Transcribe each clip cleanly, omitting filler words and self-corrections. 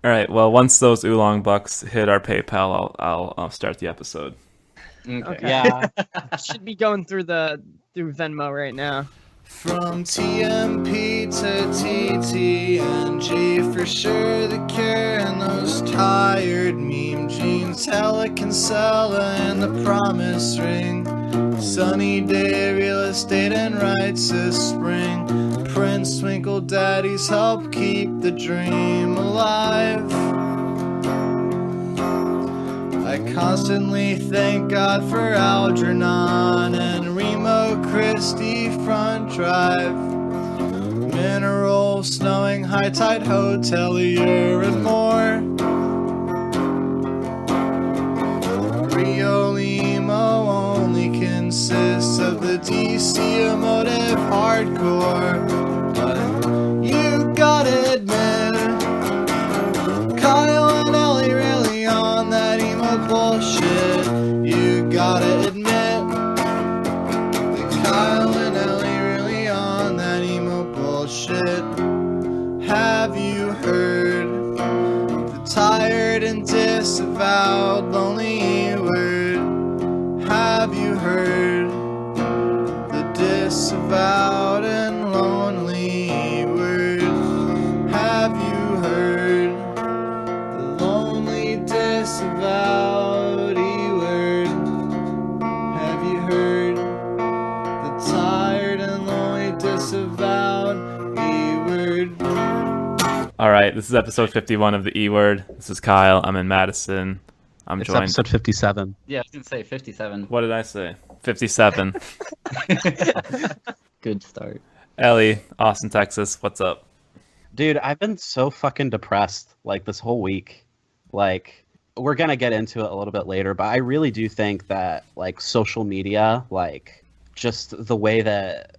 All right. Well, once those Oolong bucks hit our PayPal, I'll start the episode. Okay. Yeah. Should be going through Venmo right now. From TMP to TTNG, for sure the cure and those tired meme jeans, Helican Sella and the promise ring, sunny day real estate and rights this spring, Prince Twinkle Daddies help keep the dream alive. I constantly thank God for Algernon and Remo Christie Front Drive, Mineral, Snowing, High Tide Hotelier, and more. Rio Limo only consists of the DC emotive hardcore, but you gotta admit, Kyle and Ellie really on that emo bullshit. You gotta admit that Kyle and Ellie really on that emo bullshit. Have you heard the tired and disavowed lonely word? Have you heard the disavowed and lonely word? Have you heard the lonely disavowed word? Have you heard the tired and lonely disavowed word? All right. This is episode 51 of the E Word. This is Kyle. I'm in Madison. I'm It's joined. episode 57. Yeah, I was gonna say 57. What did I say? 57. Good start. Ellie, Austin, Texas. What's up? Dude, I've been so fucking depressed like this whole week. Like, we're gonna get into it a little bit later, but I really do think that like social media, like just the way that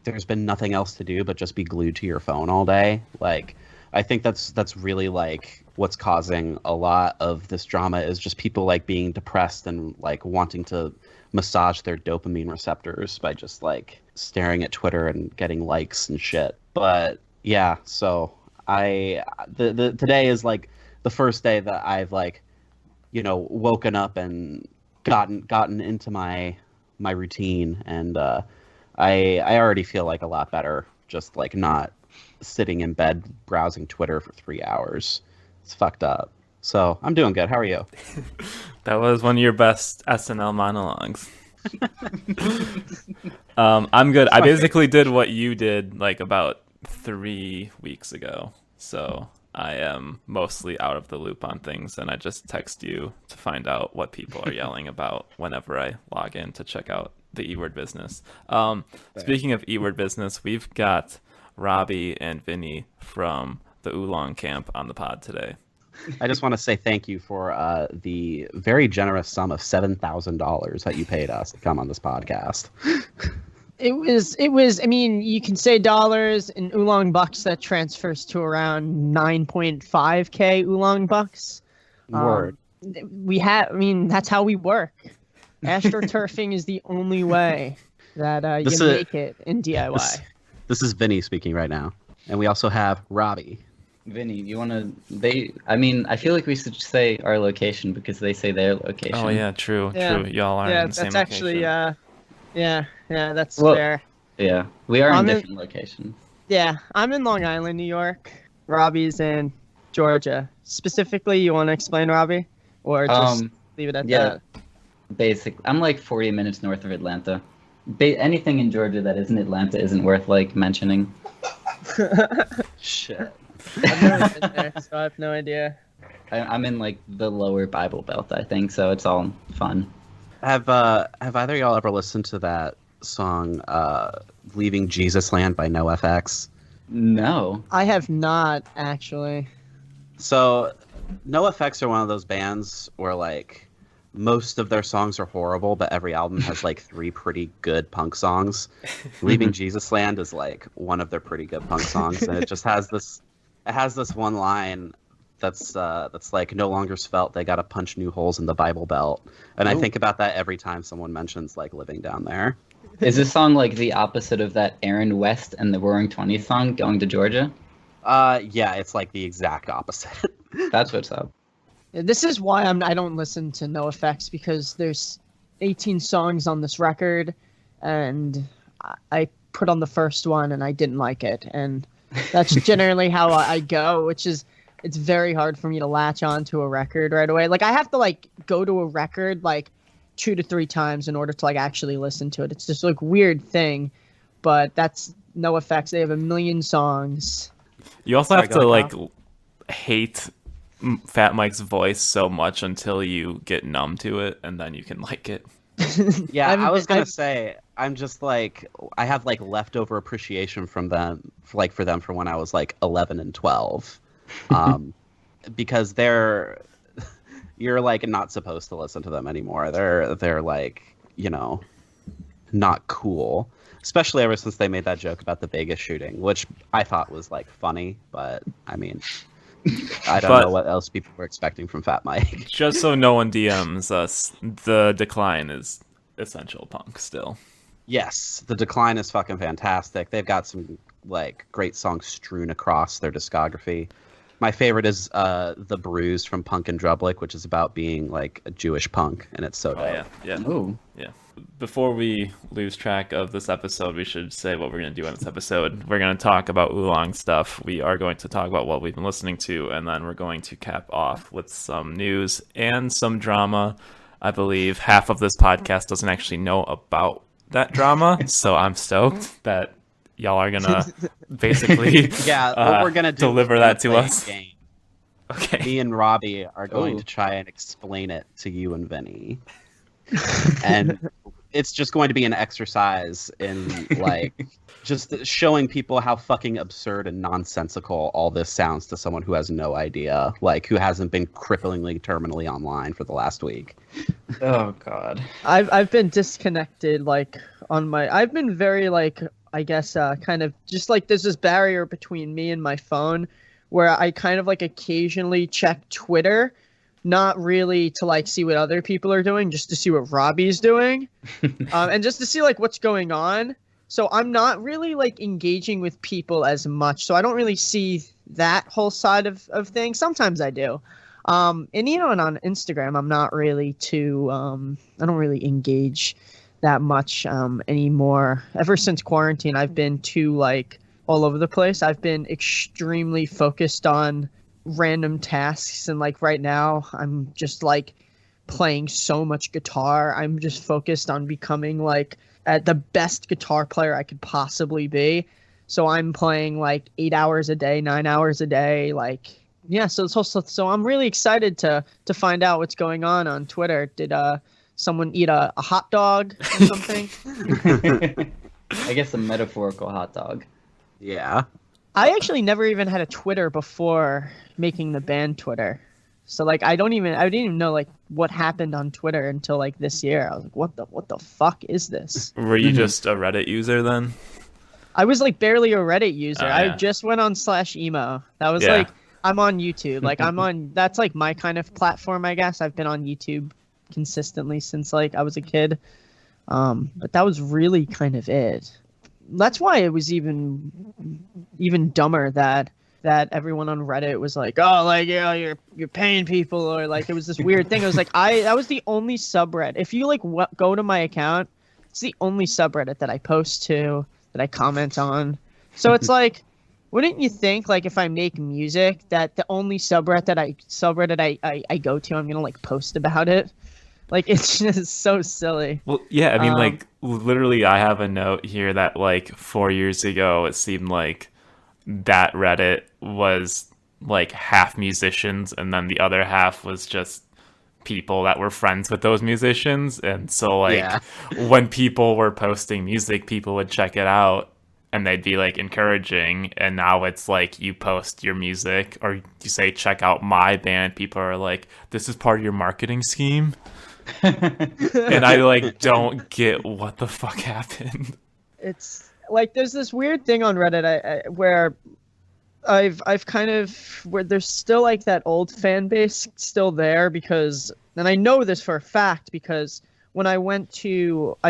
there's been nothing else to do but just be glued to your phone all day. Like, I think that's really like what's causing a lot of this drama is just people like being depressed and like wanting to massage their dopamine receptors by just like staring at Twitter and getting likes and shit. But yeah, so today is like the first day that I've like, you know, woken up and gotten into my routine, and I already feel like a lot better just like not sitting in bed browsing Twitter for 3 hours. It's fucked up. So I'm doing good. How are you? That was one of your best SNL monologues. I'm good. I basically did what you did like about 3 weeks ago. So I am mostly out of the loop on things, and I just text you to find out what people are yelling about whenever I log in to check out the E-word business. Speaking of E-word business, we've got Robby and Vinny from the Oolong camp on the pod today. I just want to say thank you for the very generous sum of $7,000 that you paid us to come on this podcast. It was, I mean, you can say dollars in Oolong bucks, that transfers to around 9.5K Oolong bucks. Word. That's how we work. AstroTurfing is the only way that make it in DIY. This is Vinny speaking right now. And we also have Robby. Vinny, you wanna? I feel like we should say our location because they say their location. Oh yeah, true. Y'all are in the same that's actually location. that's Well, fair. Yeah, we are in I'm in- different locations. Yeah, I'm in Long Island, New York. Robby's in Georgia. Specifically, you want to explain, Robby, or just leave it at that? I'm like 40 minutes north of Atlanta. Anything in Georgia that isn't Atlanta isn't worth like mentioning. Shit. I've never been there, so I have no idea. I'm in like the lower Bible Belt, I think, so it's all fun. Have either of y'all ever listened to that song Leaving Jesus Land by NoFX? No. I have not, actually. So NoFX are one of those bands where like most of their songs are horrible, but every album has like 3 pretty good punk songs. Leaving Jesus Land is like one of their pretty good punk songs, and it just has this one line that's like, no longer svelte, they gotta punch new holes in the Bible Belt. And I think about that every time someone mentions like living down there. Is this song like the opposite of that Aaron West and the Roaring Twenties song, Going to Georgia? Yeah, it's like the exact opposite. That's what's up. This is why I don't listen to NoFX, because there's 18 songs on this record, and I put on the first one and I didn't like it, and that's generally how I go, which is it's very hard for me to latch on to a record right away. Like I have to like go to a record like 2 to 3 times in order to like actually listen to it. It's just like weird thing, but that's NoFX. They have a million songs. You also have to like hate Fat Mike's voice so much until you get numb to it, and then you can like it. Yeah, I was gonna say, I'm just like, I have like leftover appreciation from them, like for them from when I was like 11 and 12, because you're like not supposed to listen to them anymore. They're like, you know, not cool. Especially ever since they made that joke about the Vegas shooting, which I thought was like funny, but I mean, I don't know what else people were expecting from Fat Mike. Just so no one DMs us, the decline is essential punk still. Yes, the decline is fucking fantastic. They've got some like great songs strewn across their discography. My favorite is The Bruise from Punk and Drublic, which is about being like a Jewish punk, and it's so dope. Yeah. Ooh. Yeah. Before we lose track of this episode, we should say what we're going to do on this episode. We're going to talk about Oolong stuff. We are going to talk about what we've been listening to, and then we're going to cap off with some news and some drama. I believe half of this podcast doesn't actually know about that drama, so I'm stoked that y'all are going to basically what we're gonna do deliver that to us. Game. Okay. Me and Robby are going to try and explain it to you and Vinny. And it's just going to be an exercise in like just showing people how fucking absurd and nonsensical all this sounds to someone who has no idea, like who hasn't been cripplingly terminally online for the last week. Oh God. I've been disconnected I've been very like I guess kind of just like there's this barrier between me and my phone where I kind of like occasionally check Twitter, not really to like see what other people are doing, just to see what Robby's doing, and just to see like what's going on. So I'm not really like engaging with people as much, so I don't really see that whole side of things. Sometimes I do, and and on Instagram I'm not really too I don't really engage that much anymore. Ever since quarantine, I've been too like all over the place. I've been extremely focused on random tasks, and like right now I'm just like playing so much guitar. I'm just focused on becoming like the best guitar player I could possibly be. So I'm playing like 8 hours a day, 9 hours a day, like yeah. So I'm really excited to find out what's going on Twitter. Did someone eat a hot dog or something? I guess a metaphorical hot dog. Yeah. I actually never even had a Twitter before making the band Twitter. So like I didn't even know like what happened on Twitter until like this year. I was like, what the fuck is this? Were you just a Reddit user then? I was like barely a Reddit user. Yeah. I just went on /emo. That was like I'm on YouTube. Like that's like my kind of platform, I guess. I've been on YouTube consistently since like I was a kid. But that was really kind of it. That's why it was even dumber that everyone on Reddit was like, oh, like, yeah, you're paying people, or like it was this weird thing. It was like that was the only subreddit. If you like go to my account, it's the only subreddit that I post to, that I comment on. So it's like, wouldn't you think like if I make music that the only subreddit I go to, I'm gonna like post about it? Like, it's just so silly. Well, yeah, I mean, like, literally, I have a note here that, like, 4 years ago, it seemed like that Reddit was, like, half musicians, and then the other half was just people that were friends with those musicians. And so, like, when people were posting music, people would check it out, and they'd be, like, encouraging. And now it's, like, you post your music, or you say, check out my band. People are like, this is part of your marketing scheme? And I like don't get what the fuck happened. It's like there's this weird thing on Reddit where I've kind of where there's still like that old fan base still there, because, and I know this for a fact because when I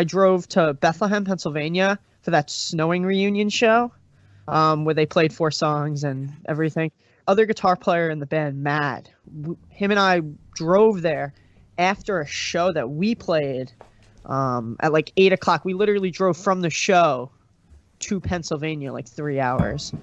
drove to Bethlehem, Pennsylvania for that snowing reunion show, where they played 4 songs and everything. other guitar player in the band, Matt, him and I drove there after a show that we played at like 8 o'clock. We literally drove from the show to Pennsylvania, like 3 hours.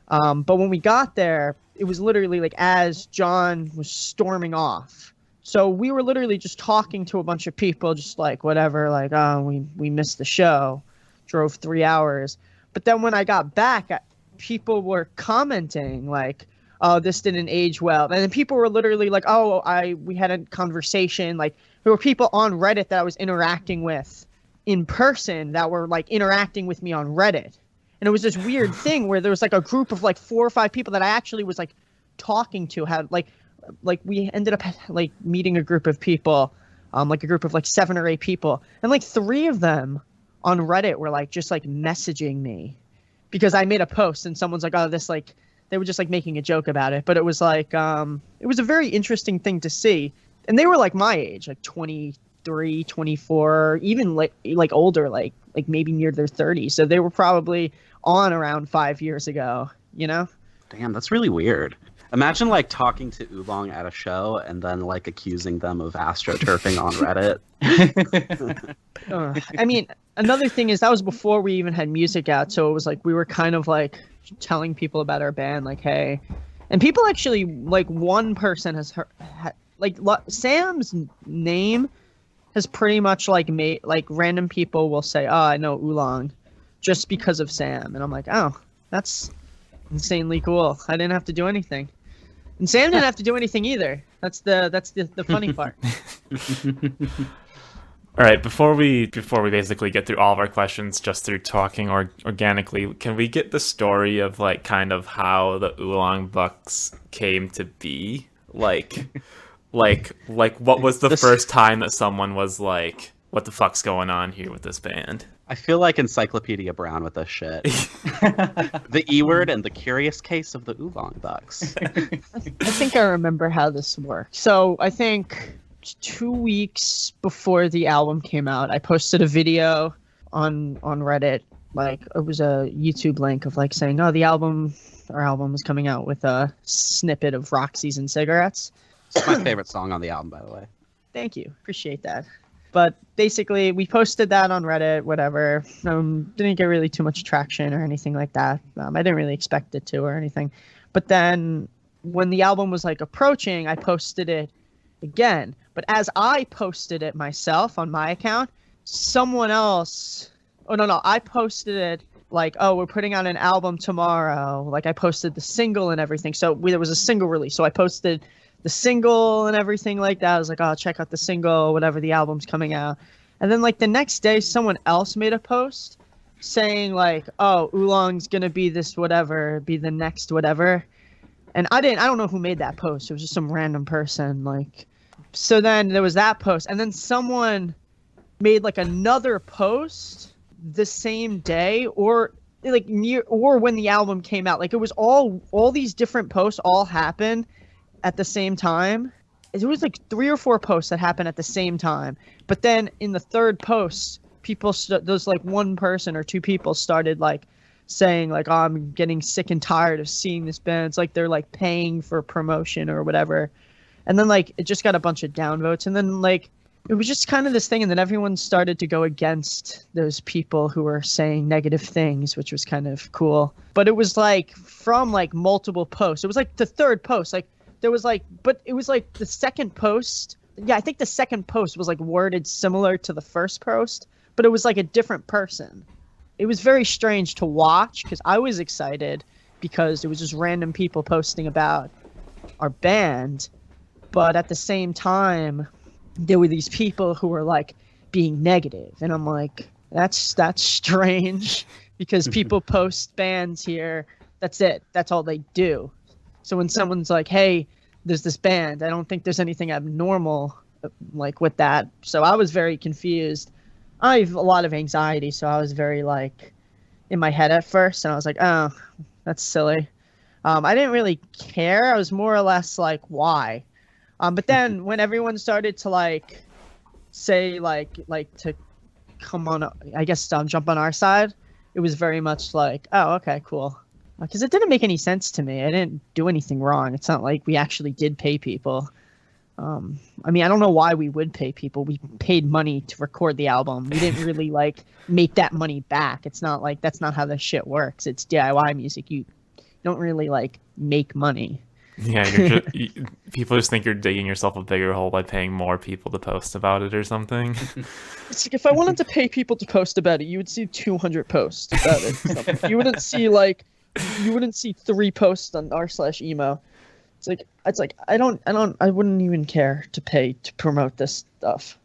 But when we got there, it was literally like as John was storming off. So we were literally just talking to a bunch of people, just like whatever, like, oh, we missed the show, drove 3 hours. But then when I got back, people were commenting like, oh, this didn't age well. And then people were literally like, oh, we had a conversation. Like there were people on Reddit that I was interacting with in person that were like interacting with me on Reddit. And it was this weird thing where there was like a group of like 4 or 5 people that I actually was like talking to, had like we ended up like meeting a group of people, like a group of like 7 or 8 people. And like 3 of them on Reddit were like just like messaging me because I made a post and someone's like, oh, this like, they were just like making a joke about it. But it was like, it was a very interesting thing to see. And they were like my age, like 23, 24, even like older, like maybe near their 30s. So they were probably on around 5 years ago, you know? Damn, that's really weird. Imagine like talking to Oolong at a show and then like accusing them of astroturfing on Reddit. I mean, another thing is that was before we even had music out. So it was like we were kind of like telling people about our band, like, hey. And people actually, like one person has heard, like Sam's name has pretty much like made, like random people will say, oh, I know Oolong just because of Sam. And I'm like, oh, that's insanely cool. I didn't have to do anything. And Sam didn't have to do anything either. That's the funny part. All right, before we basically get through all of our questions just through talking or organically, can we get the story of like kind of how the Oolong Bucks came to be? Like what was the first time that someone was like, what the fuck's going on here with this band? I feel like Encyclopedia Brown with this shit. The E word and the curious case of the Oolong Bucks. I think I remember how this worked. So I think 2 weeks before the album came out, I posted a video on Reddit. Like it was a YouTube link of like saying, oh, our album is coming out with a snippet of Roxy's and cigarettes. It's my favorite song on the album, by the way. Thank you. Appreciate that. But basically, we posted that on Reddit, whatever. Didn't get really too much traction or anything like that. I didn't really expect it to or anything. But then when the album was like approaching, I posted it again. But as I posted it myself on my account, someone else... Oh, no. I posted it like, oh, we're putting out an album tomorrow. Like I posted the single and everything. So there was a single release. So I posted the single and everything like that. I was like, oh, check out the single, whatever, the album's coming out. And then like the next day, someone else made a post saying like, oh, Oolong's gonna be this whatever, be the next whatever. And I don't know who made that post. It was just some random person. Like, so then there was that post, and then someone made like another post the same day or like near or when the album came out. Like it was all these different posts all happened at the same time. It was like 3 or 4 posts that happened at the same time. But then in the third post, there's like one person or 2 people started like saying like, oh, I'm getting sick and tired of seeing this band. It's like they're like paying for promotion or whatever. And then like it just got a bunch of downvotes. And then like it was just kind of this thing. And then everyone started to go against those people who were saying negative things, which was kind of cool. But it was like from like multiple posts. It was like the third post. Like there was like, but it was like the second post. Yeah, I think the second post was like worded similar to the first post, but it was like a different person. It was very strange to watch because I was excited because it was just random people posting about our band. But at the same time, there were these people who were like being negative. And I'm like, that's strange because people post bands here. That's it. That's all they do. So when someone's like, hey, there's this band, I don't think there's anything abnormal like with that. So I was very confused. I have a lot of anxiety, so I was very like in my head at first, and I was like, oh, that's silly. I didn't really care. I was more or less like, why? But then when everyone started to like say like to come on, I guess jump on our side, it was very much like, oh, okay, cool. because it didn't make any sense to me. I didn't do anything wrong. It's not like we actually did pay people. I mean, I don't know why we would pay people. We paid money to record the album. We didn't really like make that money back. It's not like that's not how this shit works. It's DIY music. You don't really like make money. Yeah, people just think you're digging yourself a bigger hole by paying more people to post about it or something. It's like if I wanted to pay people to post about it, you would see 200 posts about it. You wouldn't see 3 posts on r/emo. It's like I wouldn't even care to pay to promote this stuff.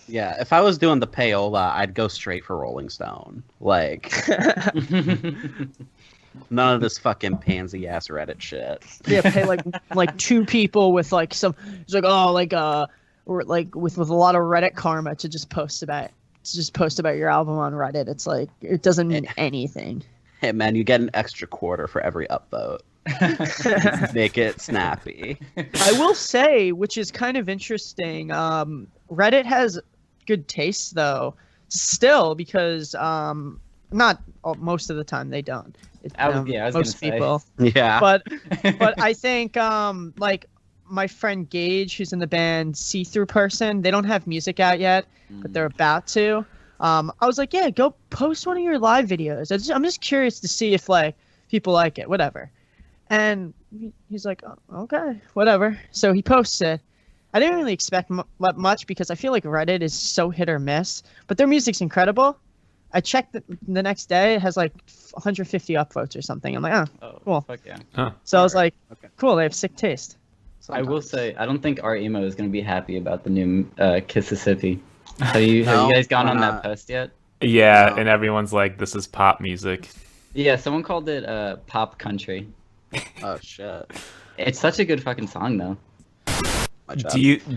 Yeah, if I was doing the payola, I'd go straight for Rolling Stone. Like, none of this fucking pansy ass Reddit shit. Yeah, pay like 2 people with like some. It's like or like with a lot of Reddit karma to just post about your album on Reddit. It's like it doesn't mean anything. Hey man, you get an extra quarter for every upvote. Make it snappy. I will say, which is kind of interesting, Reddit has good taste though still, because not most of the time they don't. I was most gonna people say. Yeah, but I think like my friend Gage, who's in the band See Through Person, they don't have music out yet, but they're about to. I was like, yeah, go post one of your live videos. I'm just curious to see if like people like it, whatever. And he's like, oh, okay, whatever. So he posts it. I didn't really expect much because I feel like Reddit is so hit or miss. But their music's incredible. I checked the next day. It has like 150 upvotes or something. I'm like, oh, cool. Fuck yeah. Huh. So I was like, Okay. cool, they have sick taste. I will say, I don't think our emo is going to be happy about the new Kississippi. Have you No, guys gone why on not? that post yet? Yeah, No. and everyone's like, this is pop music. Yeah, someone called it pop country. Oh shit. It's such a good fucking song though. My job.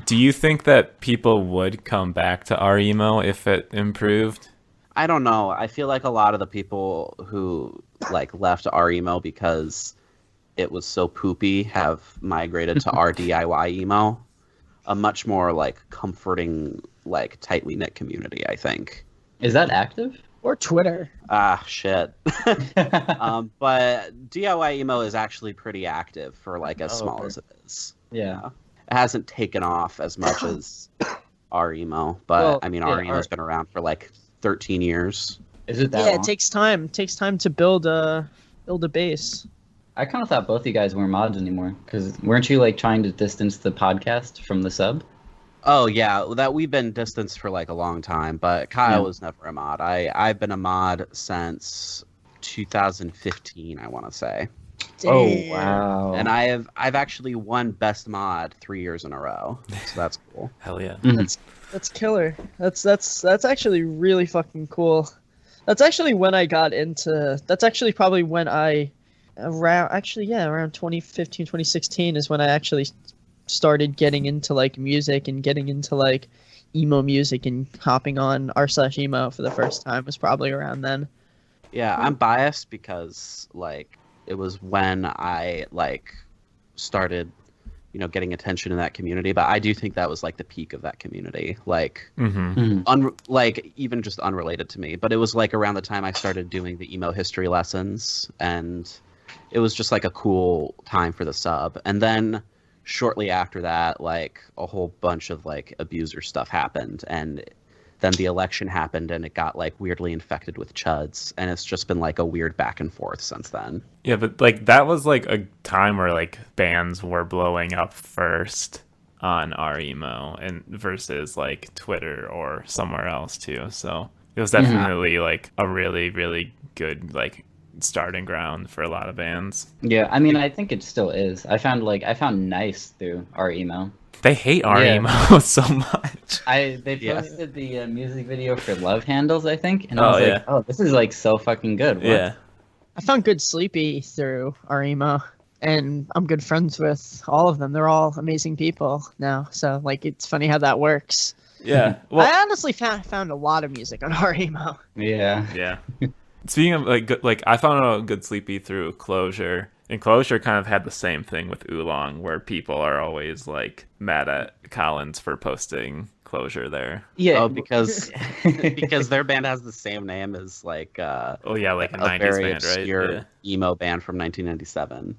Do you think that people would come back to our emo if it improved? I don't know. I feel like a lot of the people who like left our emo because it was so poopy have migrated to our DIY emo, a much more like comforting, like tightly knit community. I think. Is that active? Or Twitter. Ah, shit. But DIY emo is actually pretty active for like as small okay. as it is. Yeah. It hasn't taken off as much as our emo, but Well, I mean, yeah, our emo's been around for like 13 years. Is it that Yeah, long? it takes time. It takes time to build a base. I kind of thought both you guys weren't mods anymore, because weren't you like trying to distance the podcast from the sub? Oh yeah, that we've been distanced for like a long time, but Kyle Yeah. was never a mod. I've been a mod since 2015, I want to say, Oh Damn. wow! and I've actually won best mod 3 years in a row, so that's cool. Hell yeah. That's killer. That's actually really fucking cool. That's actually when I got into. That's actually probably when around 2015, 2016 is when I actually started getting into like music and getting into like emo music and hopping on r/emo for the first time was probably around then. Yeah, I'm biased because like it was when I like started, getting attention in that community. But I do think that was like the peak of that community. Like, like even just unrelated to me. But it was like around the time I started doing the emo history lessons, and it was just like a cool time for the sub. And then shortly after that, like a whole bunch of like abuser stuff happened, and then the election happened, and it got like weirdly infected with chuds, and it's just been like a weird back and forth since then. Yeah, but like that was like a time where like bands were blowing up first on our emo and versus like Twitter or somewhere else too. So it was definitely like a really, really good like starting ground for a lot of bands. Yeah, I mean, I think it still is. I found Nice through our emo. They hate our Yeah. emo so much. They Yeah. posted the music video for Love Handles, I think, and I Oh, was yeah. like, oh, this is like so fucking good. What? Yeah. I found Good Sleepy through our emo, and I'm good friends with all of them. They're all amazing people now, so like it's funny how that works. Yeah. Well, I honestly found a lot of music on our emo. Yeah. yeah. Speaking of like I found a Good Sleepy through Closure, and Closure kind of had the same thing with Oolong, where people are always like mad at Collins for posting closure there? Yeah. Oh, because their band has the same name as like Oh yeah, like a a 90s very band, obscure right? emo band from 1997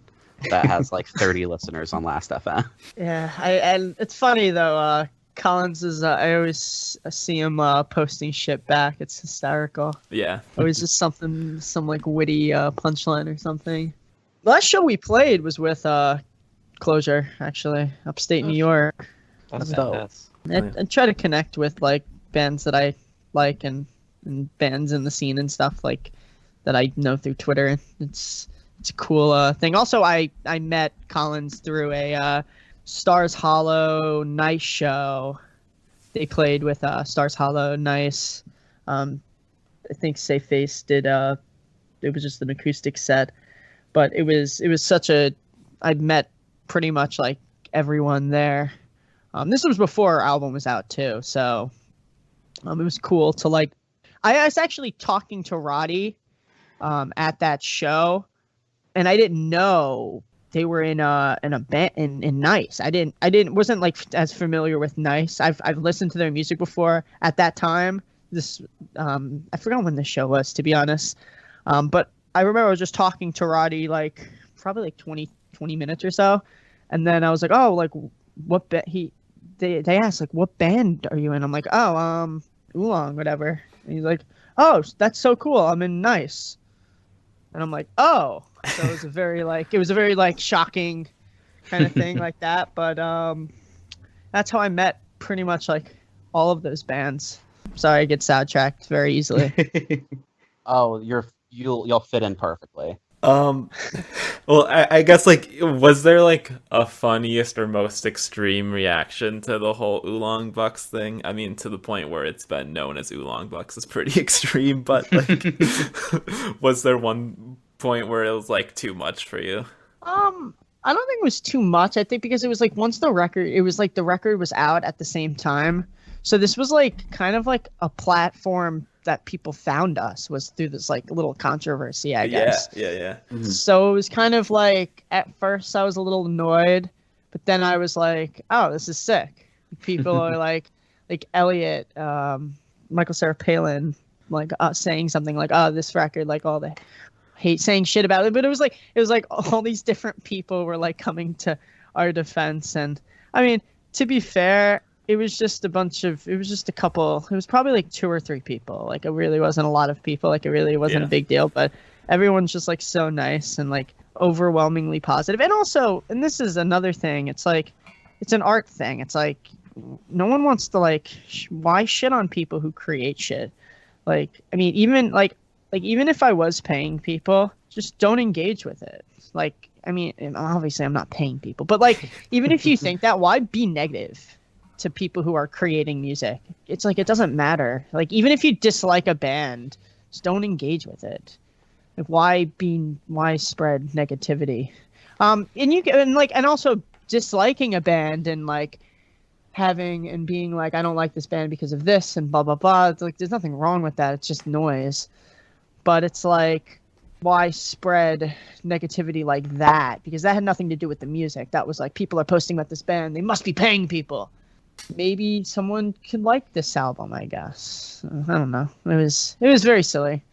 that has like 30 listeners on Last FM. Yeah, and it's funny though. Collins is I always see him posting shit back. It's hysterical. Yeah. Always just some like witty punchline or something. The last show we played was with Closure, actually, upstate New York. That's dope. badass. And try to connect with like bands that I like and bands in the scene and stuff like that I know through Twitter. It's a cool thing. Also, I met Collins through a Stars Hollow Nice show. They played with Stars Hollow Nice. I think Safe Face did. It was just an acoustic set, but it was such a. I'd met pretty much like everyone there. This was before our album was out too, so it was cool to like. I was actually talking to Roddy at that show, and I didn't know they were in a band in Nice. I wasn't like as familiar with Nice. I've listened to their music before. At that time, this I forgot when the show was, to be honest. But I remember I was just talking to Roddy like probably like 20 minutes or so, and then I was like, oh, like what they asked like what band are you in? I'm like, oh, Oolong, whatever. And he's like, oh, that's so cool. I'm in Nice. And I'm like, oh. So it was a very shocking kind of thing like that. But that's how I met pretty much like all of those bands. Sorry, I get sidetracked very easily. Oh, you'll fit in perfectly. Well, I guess like, was there like a funniest or most extreme reaction to the whole Oolong Bucks thing? I mean, to the point where it's been known as Oolong Bucks is pretty extreme, but like, was there one point where it was like too much for you? I don't think it was too much. I think because it was like once the record was out at the same time. So this was like kind of like a platform that people found us, was through this like little controversy, I guess. Yeah. Mhm. So it was kind of like at first I was a little annoyed, but then I was like, oh, this is sick. People are like Elliot, Michael Sarah Palin, like saying something like, oh, this record, like all the hate saying shit about it. But it was like all these different people were like coming to our defense. And I mean, to be fair, it was just a couple, it was probably like 2 or 3 people. Like it really wasn't a lot of people. Like it really wasn't a big deal, but everyone's just like so nice and like overwhelmingly positive. And also, and this is another thing, it's like, it's an art thing. It's like, no one wants to like, why shit on people who create shit? Like, I mean, even even if I was paying people, just don't engage with it. Like, I mean, and obviously I'm not paying people, but like, even if you think that, why be negative to people who are creating music? It's like, it doesn't matter. Like, even if you dislike a band, just don't engage with it. Like, why spread negativity? And also disliking a band and like having and being like, I don't like this band because of this and blah blah blah. It's like, there's nothing wrong with that. It's just noise. But it's like, why spread negativity like that? Because that had nothing to do with the music. That was like, people are posting about this band, they must be paying people. Maybe someone could like this album, I guess. I don't know. It was very silly.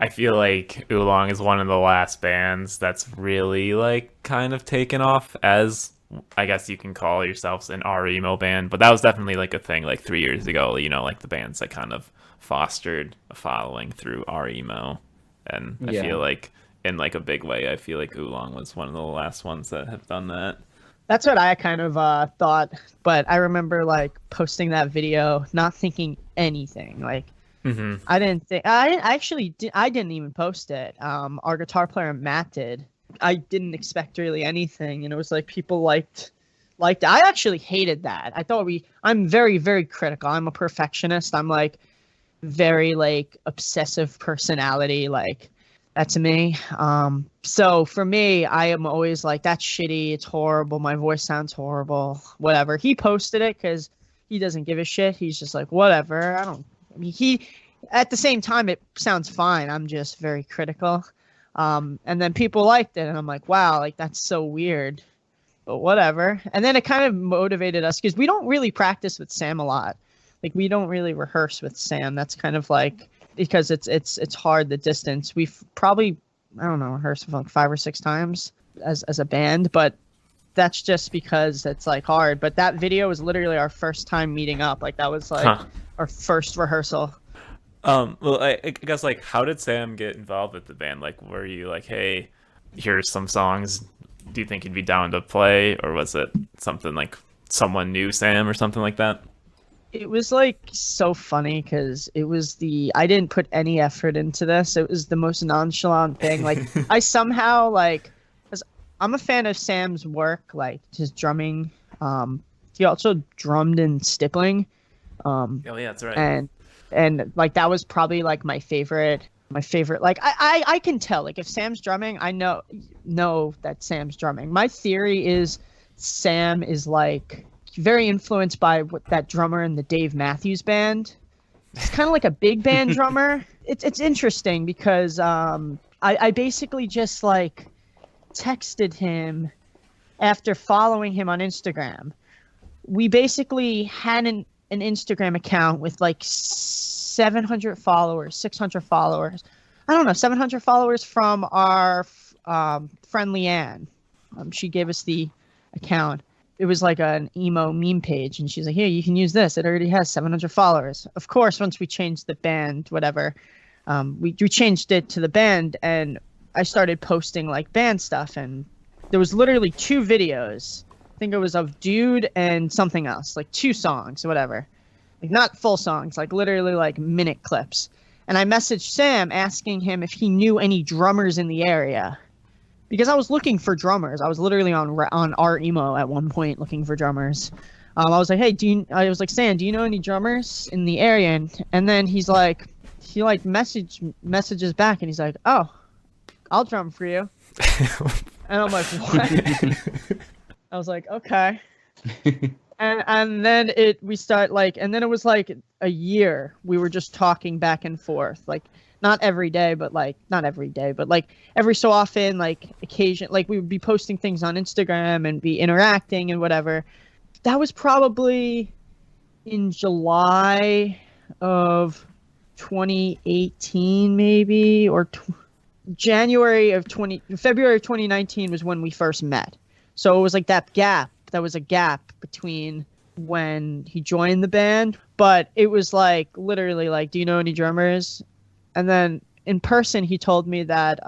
I feel like Oolong is one of the last bands that's really like kind of taken off as, I guess you can call yourselves an R emo band, but that was definitely like a thing like 3 years ago, you know, like the bands that kind of fostered a following through R emo. And I feel like in like a big way, I feel like Oolong was one of the last ones that have done that. That's what I kind of thought, but I remember like posting that video, not thinking anything. Like, I didn't think, I didn't even post it. Our guitar player Matt did. I didn't expect really anything, and it was like people liked it. I actually hated that. I'm very, very critical. I'm a perfectionist. I'm like very like obsessive personality, like that's me. So for me, I am always like, that's shitty, it's horrible, my voice sounds horrible, whatever. He posted it because he doesn't give a shit. He's just like, whatever. He at the same time, it sounds fine. I'm just very critical. And then people liked it, and I'm like, wow, like that's so weird, but whatever. And then it kind of motivated us because we don't really practice with Sam a lot. Like we don't really rehearse with Sam. That's kind of like because it's hard the distance. We've probably I don't know rehearsed like 5 or 6 times as a band, but that's just because it's like hard. But that video was literally our first time meeting up. Like that was like our first rehearsal. Well, I guess like, how did Sam get involved with the band? Like, were you like, hey, here's some songs. Do you think you'd be down to play, or was it something like someone knew Sam or something like that? It was like so funny because it was I didn't put any effort into this. It was the most nonchalant thing. Like I somehow like, cause I'm a fan of Sam's work, like his drumming. He also drummed in Stippling. Oh yeah, that's right. And like that was probably like my favorite. Like I can tell like if Sam's drumming, I know that Sam's drumming. My theory is Sam is like very influenced by that drummer in the Dave Matthews Band. He's kind of like a big band drummer. It's interesting because I basically just like texted him after following him on Instagram. We basically had an Instagram account with like 700 followers, 600 followers. I don't know, 700 followers from our friend Leanne. She gave us the account. It was like an emo meme page, and she's like, here, you can use this. It already has 700 followers. Of course, once we changed the band, whatever, we changed it to the band, and I started posting like band stuff, and there was literally 2 videos. I think it was of Dude and something else, like 2 songs, whatever. Like not full songs, like literally like minute clips. And I messaged Sam asking him if he knew any drummers in the area. Because I was looking for drummers. I was literally on our emo at one point looking for drummers. I was like, hey, I was like, Sam, do you know any drummers in the area? And then he messages back and he's like, oh, I'll drum for you. And I'm like, what? I was like, okay. And then it was like a year we were just talking back and forth, like not every day, but like every so often, like occasion, like we would be posting things on Instagram and be interacting and whatever. That was probably in July of 2018 maybe, or February of 2019 was when we first met. So it was like that gap. That was a gap between when he joined the band, but it was like literally like, do you know any drummers? And then in person, he told me that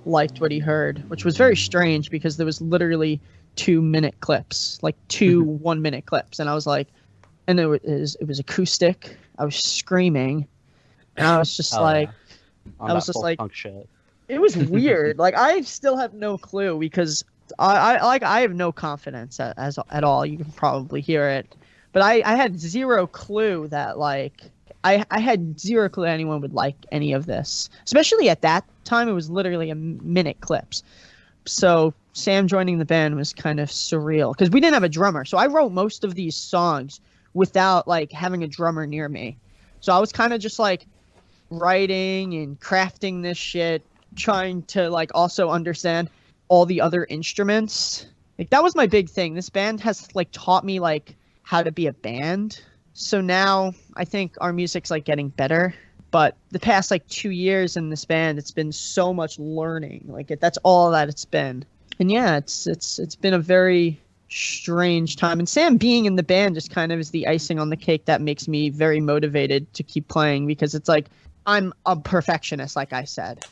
liked what he heard, which was very strange because there was literally 2-minute clips, like 2 1-minute clips, and I was like, and it was acoustic. I was screaming, and I was just like, I was just like, shit. It was weird. Like I still have no clue because I have no confidence at all. You can probably hear it, but I had zero clue that like I had zero clue anyone would like any of this, especially at that time. It was literally a minute clips. So Sam joining the band was kind of surreal because we didn't have a drummer. So I wrote most of these songs without like having a drummer near me. So I was kind of just like writing and crafting this shit, trying to like also understand all the other instruments. Like that was my big thing. This band has like taught me like how to be a band. So now I think our music's like getting better, but the past like 2 years in this band, it's been so much learning. Like that's all that it's been. And yeah, it's been a very strange time. And Sam being in the band just kind of is the icing on the cake that makes me very motivated to keep playing, because it's like I'm a perfectionist, like I said.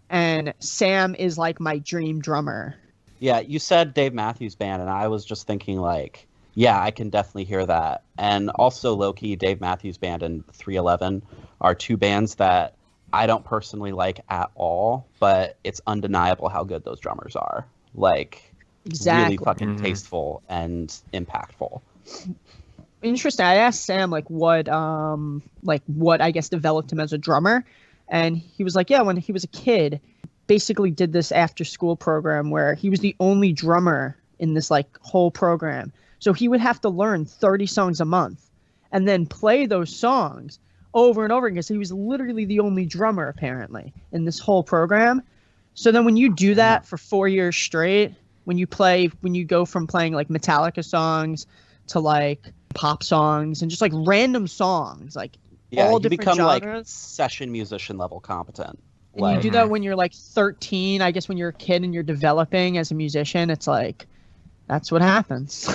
And Sam is like my dream drummer. Yeah, you said Dave Matthews Band, and I was just thinking like, yeah, I can definitely hear that. And also low-key, Dave Matthews Band and 311 are 2 bands that I don't personally like at all, but it's undeniable how good those drummers are. Like, exactly. Really fucking tasteful and impactful. Interesting. I asked Sam like what I guess developed him as a drummer. And he was like, yeah, when he was a kid, basically did this after school program where he was the only drummer in this like whole program. So he would have to learn 30 songs a month and then play those songs over and over again because he was literally the only drummer apparently in this whole program. So then when you do that for 4 years straight, when you go from playing like Metallica songs to like pop songs and just like random songs, like Yeah, all you different become like genres. session musician level competent. And you do that when you're like 13. I guess when you're a kid and you're developing as a musician, it's like, that's what happens.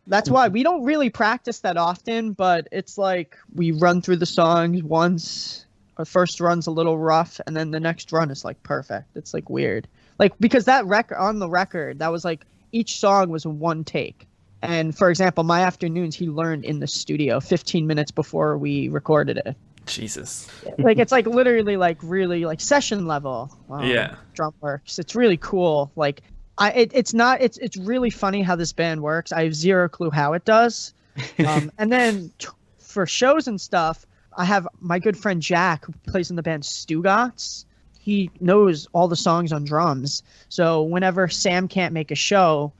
That's why we don't really practice that often, but it's like we run through the songs once. Our first run's a little rough, and then the next run is like perfect. It's like weird. Like, because that record, on the record, that was like, each song was one take. And for example, My Afternoons, he learned in the studio 15 minutes before we recorded it. Jesus. Like, it's like literally like really like session level Yeah. drum works. It's really cool. Like, it's really funny how this band works. I have zero clue how it does. And then for shows and stuff, I have my good friend Jack, who plays in the band Stugatz. He knows all the songs on drums. So whenever Sam can't make a show,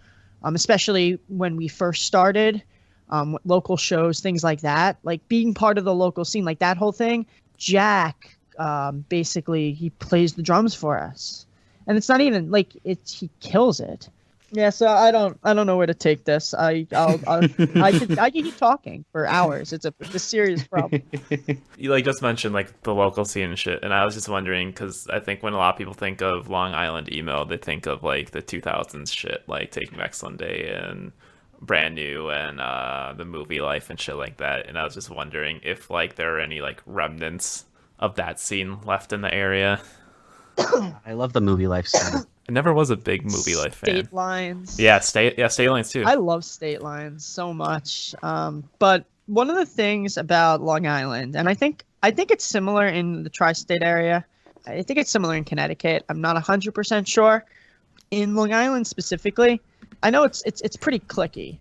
especially when we first started, local shows, things like that, like being part of the local scene, like that whole thing, Jack basically he plays the drums for us. And it's not even like he kills it. Yeah, so I don't know where to take this. I could keep talking for hours. It's a serious problem. You like just mentioned like the local scene and shit, and I was just wondering because I think when a lot of people think of Long Island emo, they think of like the 2000s shit, like Taking Back Sunday and Brand New and the Movie Life and shit like that. And I was just wondering if like there are any like remnants of that scene left in the area. I love the Movie Life scene. I never was a big Movie Life fan. State Lines. Yeah, State Lines too. I love State Lines so much. But one of the things about Long Island, and I think it's similar in the tri-state area. I think it's similar in Connecticut. I'm not 100% sure. In Long Island specifically, I know it's pretty cliquey.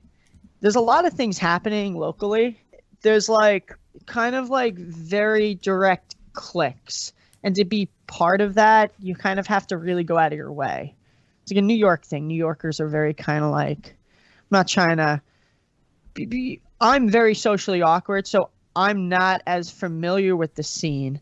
There's a lot of things happening locally. There's like kind of like very direct cliques. And to be part of that, you kind of have to really go out of your way. It's like a New York thing. New Yorkers are very kind of like, I'm not trying to I'm very socially awkward, so I'm not as familiar with the scene.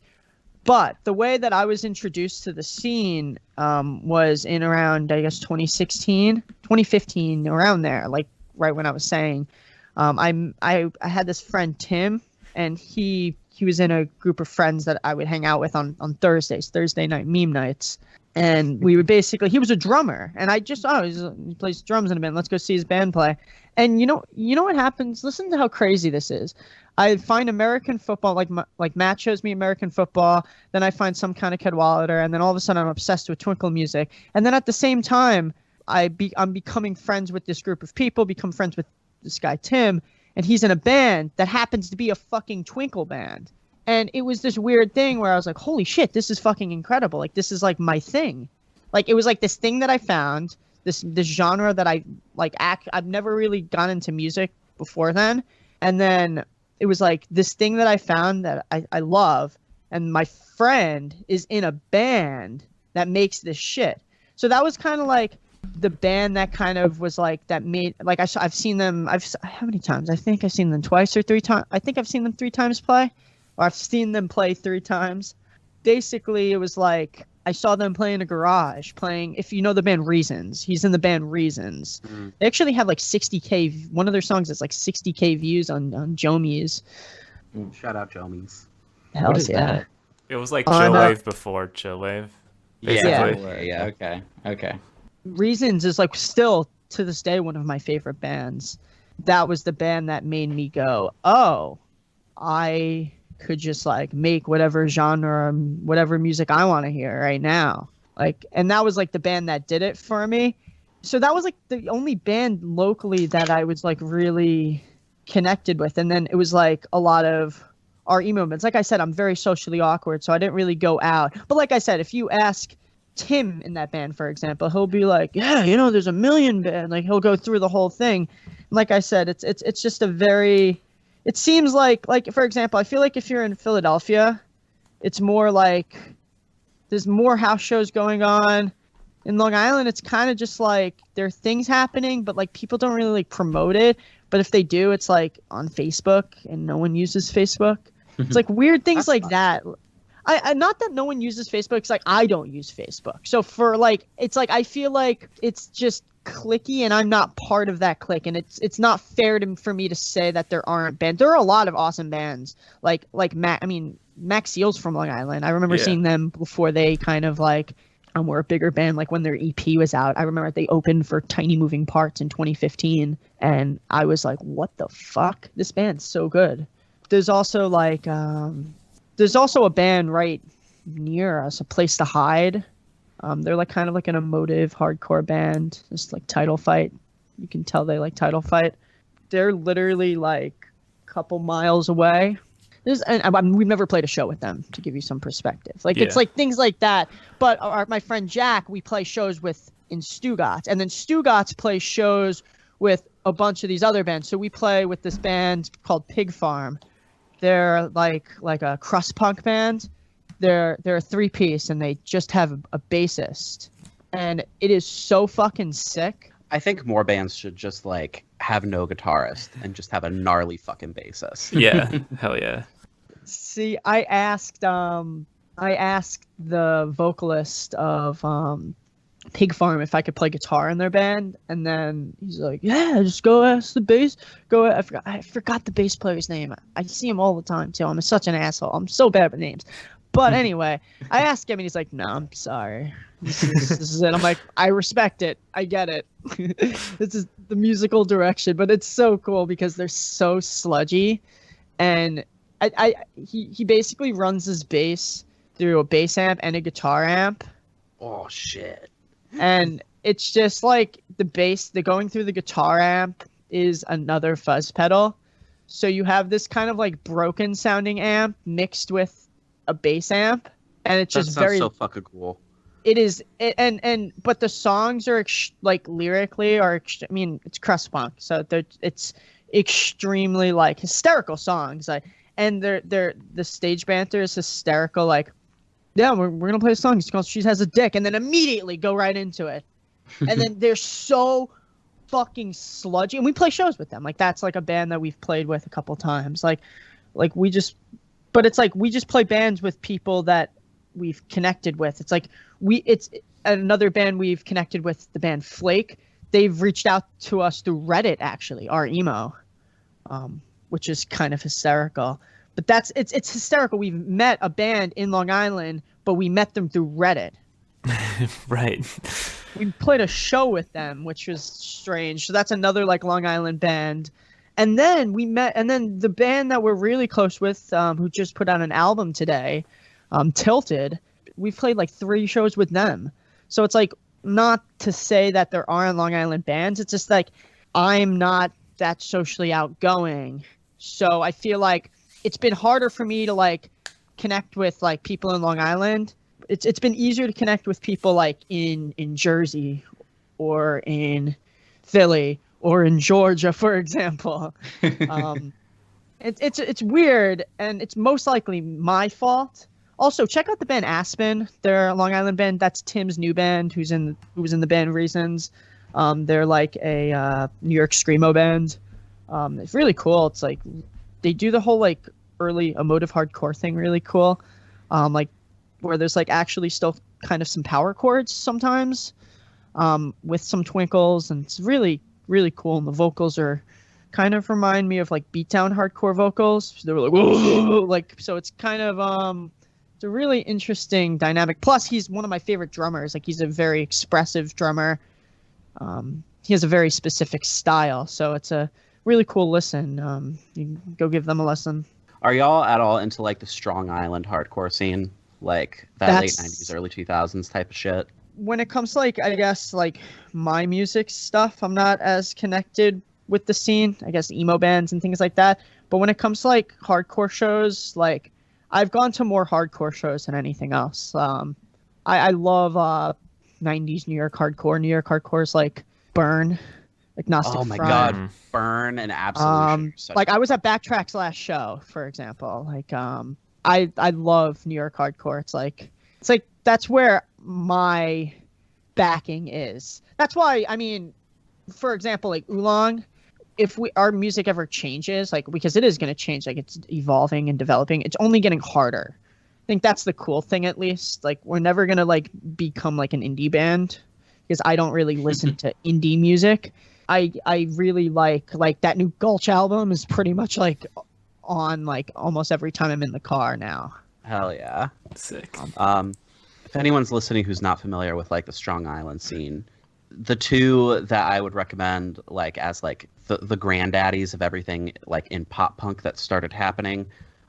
But the way that I was introduced to the scene was in around, I guess, 2016, 2015, around there, like right when I was saying. I had this friend, Tim, and he was in a group of friends that I would hang out with on Thursdays, Thursday night meme nights. And we would basically, he was a drummer, and I just, he plays drums in a band. Let's go see his band play. And you know what happens? Listen to how crazy this is. I find American football, like Matt shows me American football. Then I find some kind of Cadwallader, and then all of a sudden I'm obsessed with Twinkle music. And then at the same time, I'm becoming friends with this group of people, become friends with this guy Tim, and he's in a band that happens to be a fucking Twinkle band. And it was this weird thing where I was like, holy shit, this is fucking incredible. Like, this is like my thing. Like, it was like this thing that I found, this genre that I've never really gone into music before then. And then it was like this thing that I found that I love. And my friend is in a band that makes this shit. So that was kind of like the band that kind of was like, that made, like, I've seen them, how many times? I think I've seen them twice or three times. I think I've seen them 3 times play. Or I've seen them play 3 times. Basically, it was like I saw them play in a garage, playing, if you know the band Reasons. He's in the band Reasons. Mm. They actually have like 60K. One of their songs is like 60K views on Jomies. Shout out Jomies. Hell yeah. That? It was like Chillwavve before Chillwavve. Basically. Yeah. Okay. Reasons is like still to this day one of my favorite bands. That was the band that made me go, oh, I could just like make whatever genre, whatever music I want to hear right now. Like, and that was like the band that did it for me. So that was like the only band locally that I was like really connected with. And then it was like a lot of our emo bands. Like I said, I'm very socially awkward, so I didn't really go out. But like I said, if you ask Tim in that band, for example, he'll be like, yeah, there's a million band. Like, he'll go through the whole thing. Like I said, it's just a very, it seems like, for example, I feel like if you're in Philadelphia, it's more like there's more house shows going on. In Long Island, it's kind of just like there are things happening, but like people don't really like promote it. But if they do, it's like on Facebook, and no one uses Facebook. It's like weird things like that. I not that no one uses Facebook. It's like I don't use Facebook. So for like, it's like I feel like it's just cliquey, and I'm not part of that clique, and it's not fair for me to say that there aren't bands. There are a lot of awesome bands, like Max Seal's from Long Island. I remember seeing them before they kind of like were a bigger band, like when their EP was out. I remember they opened for Tiny Moving Parts in 2015, and I was like, what the fuck? This band's so good. There's also like there's also a band right near us, A Place to Hide. They're like kind of like an emotive hardcore band, just like Title Fight. You can tell they like Title Fight. They're literally like a couple miles away. We've never played a show with them, to give you some perspective. Like it's like things like that. But my friend Jack, we play shows with in Stugatz, and then Stugatz plays shows with a bunch of these other bands. So we play with this band called Pig Farm. They're like a crust punk band. They're a 3-piece, and they just have a bassist, and it is so fucking sick. I think more bands should just like have no guitarist and just have a gnarly fucking bassist. Yeah, hell yeah. See, I asked the vocalist of Pig Farm if I could play guitar in their band, and then he's like, "Yeah, just go ask the bass. Go." I forgot the bass player's name. I see him all the time too. I'm such an asshole. I'm so bad with names. But anyway, I asked him, and he's like, "No, I'm sorry. This is it." I'm like, "I respect it. I get it. This is the musical direction." But it's so cool because they're so sludgy, and he basically runs his bass through a bass amp and a guitar amp. Oh shit! And it's just like the going through the guitar amp is another fuzz pedal, so you have this kind of like broken sounding amp mixed with a bass amp, and it's just very so fucking cool. It is, but the songs are like lyrically it's crust punk, so it's extremely like hysterical songs, like, and the stage banter is hysterical, like, yeah, we're gonna play a song, it's called She Has a Dick, and then immediately go right into it. And then they're so fucking sludgy, and we play shows with them. Like, that's like a band that we've played with a couple times, like but it's like we just play bands with people that we've connected with. It's like it's another band we've connected with, the band Flake. They've reached out to us through Reddit, actually, our emo, which is kind of hysterical. But it's hysterical. We've met a band in Long Island, but we met them through Reddit. Right. We played a show with them, which was strange. So that's another like Long Island band. And then the band that we're really close with, who just put out an album today, Tilted, we've played like 3 shows with them. So it's like, not to say that there aren't Long Island bands, it's just like I'm not that socially outgoing. So I feel like it's been harder for me to like connect with like people in Long Island. It's been easier to connect with people like in Jersey or in Philly or in Georgia, for example. It's weird, and it's most likely my fault. Also, check out the band Aspen. They're a Long Island band. That's Tim's new band, who was in the band Reasons. They're like a New York screamo band. It's really cool. It's like they do the whole like early emotive hardcore thing really cool. Like where there's like actually still kind of some power chords sometimes, with some twinkles, and it's really, really cool. And the vocals are kind of remind me of like beatdown hardcore vocals. So they were like, whoa! Like, so it's kind of it's a really interesting dynamic. Plus, he's one of my favorite drummers. Like, he's a very expressive drummer. He has a very specific style, so it's a really cool listen. You can go give them a listen. Are y'all at all into like the Strong Island hardcore scene, like late 90s, early 2000s type of shit? When it comes to like, I guess like my music stuff, I'm not as connected with the scene. I guess emo bands and things like that. But when it comes to like hardcore shows, like I've gone to more hardcore shows than anything else. I love 90s New York hardcore. New York hardcore is like Burn, Agnostic Oh my Front. god, Burn and Absolution. Like I was at Backtrack's last show, for example. Like I love New York hardcore. It's like that's where my backing is. That's why, I mean, for example, like Oolong, if our music ever changes, like, because it is going to change, like it's evolving and developing, it's only getting harder. I think that's the cool thing, at least. Like, we're never going to like become like an indie band. because I don't really listen to indie music. I really like that new Gulch album is pretty much like on like almost every time I'm in the car now. Hell yeah. Sick. If anyone's listening who's not familiar with like the Strong Island scene, the two that I would recommend like as like the granddaddies of everything like in pop punk that started happening.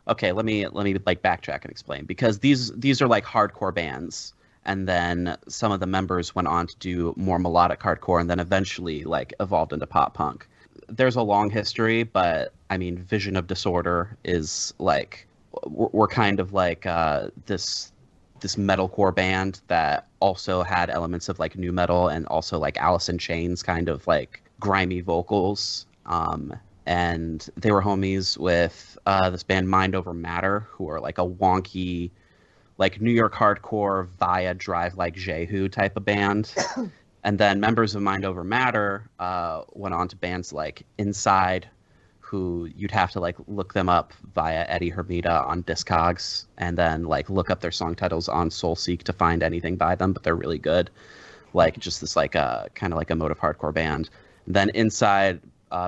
Okay, let me like backtrack and explain, because these are like hardcore bands, and then some of the members went on to do more melodic hardcore, and then eventually like evolved into pop punk. There's a long history, but I mean, Vision of Disorder is like we're kind of like this metalcore band that also had elements of like nu metal and also like Alice in Chains kind of like grimy vocals. And they were homies with this band Mind Over Matter, who are like a wonky, like New York hardcore via Drive Like Jehu type of band. And then members of Mind Over Matter went on to bands like Inside, who you'd have to like look them up via Eddie Hermida on Discogs, and then like look up their song titles on Soulseek to find anything by them, but they're really good. Like just this like kind of like emotive hardcore band. And then Inside,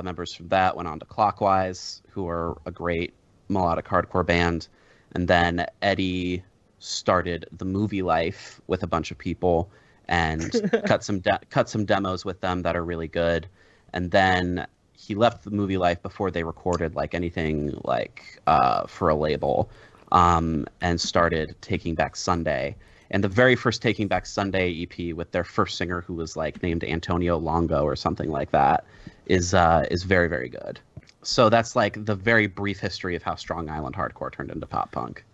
members from that went on to Clockwise, who are a great melodic hardcore band. And then Eddie started The Movie Life with a bunch of people and cut some demos with them that are really good. And then he left The Movie Life before they recorded like anything like for a label, and started Taking Back Sunday. And the very first Taking Back Sunday EP with their first singer, who was like named Antonio Longo or something like that, is very, very good. So that's like the very brief history of how Strong Island hardcore turned into pop punk.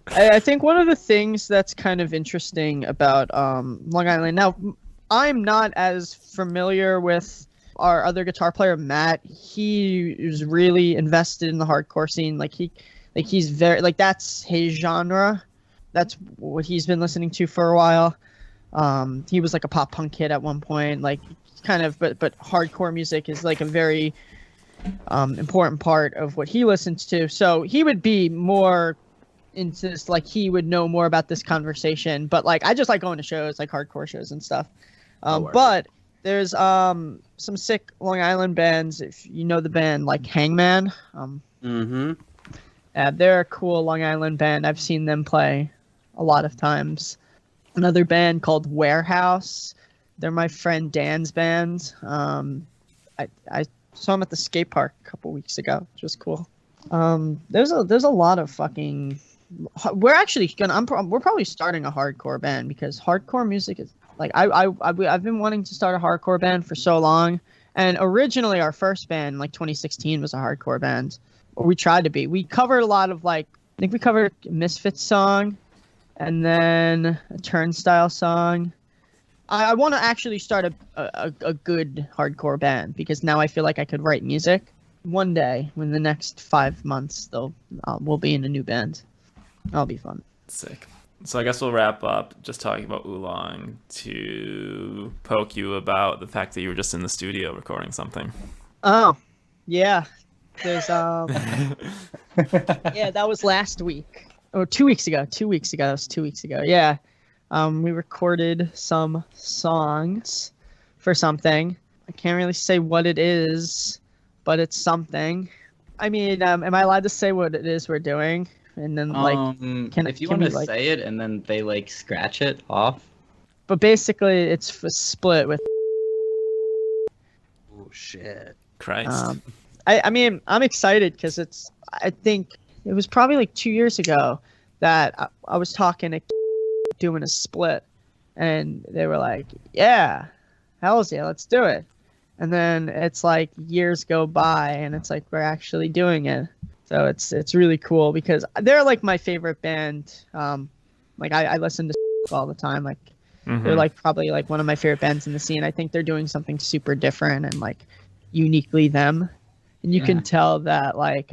I think one of the things that's kind of interesting about Long Island, now I'm not as familiar with our other guitar player, Matt. He is really invested in the hardcore scene. Like he's very, like, that's his genre. That's what he's been listening to for a while. He was like a pop punk kid at one point, like kind of, but hardcore music is like a very important part of what he listens to. So he would be more into this, like he would know more about this conversation. But like I just like going to shows, like hardcore shows and stuff. But there's some sick Long Island bands, if you know the band like Hangman. They're a cool Long Island band. I've seen them play a lot of times. Another band called Warehouse. They're my friend Dan's band. I saw them at the skate park a couple weeks ago, which was cool. There's a lot of fucking. We're probably starting a hardcore band, because hardcore music is like I've been wanting to start a hardcore band for so long. And originally our first band, like 2016, was a hardcore band. Or we tried to be. We covered a lot of like, I think we covered a Misfits song, and then a Turnstile song. I want to actually start a good hardcore band, because now I feel like I could write music. One day, in the next 5 months, we'll be in a new band. That'll be fun. Sick. So I guess we'll wrap up just talking about Oolong to poke you about the fact that you were just in the studio recording something. Oh, yeah. There's yeah, that was last week. Oh, 2 weeks ago. 2 weeks ago. That was 2 weeks ago. Yeah. We recorded some songs for something. I can't really say what it is, but it's something. I mean, am I allowed to say what it is we're doing? And then like, if you want to say it and then they like scratch it off. But basically, it's a split with. Oh shit! Christ. I mean, I'm excited because I think it was probably like 2 years ago that I was talking to doing a split, and they were like, yeah, hells yeah, let's do it. And then it's like years go by, and it's like we're actually doing it. So it's really cool, because they're like my favorite band. Like I listen to all the time. Like they're like probably like one of my favorite bands in the scene. I think they're doing something super different and like uniquely them. And you can tell that like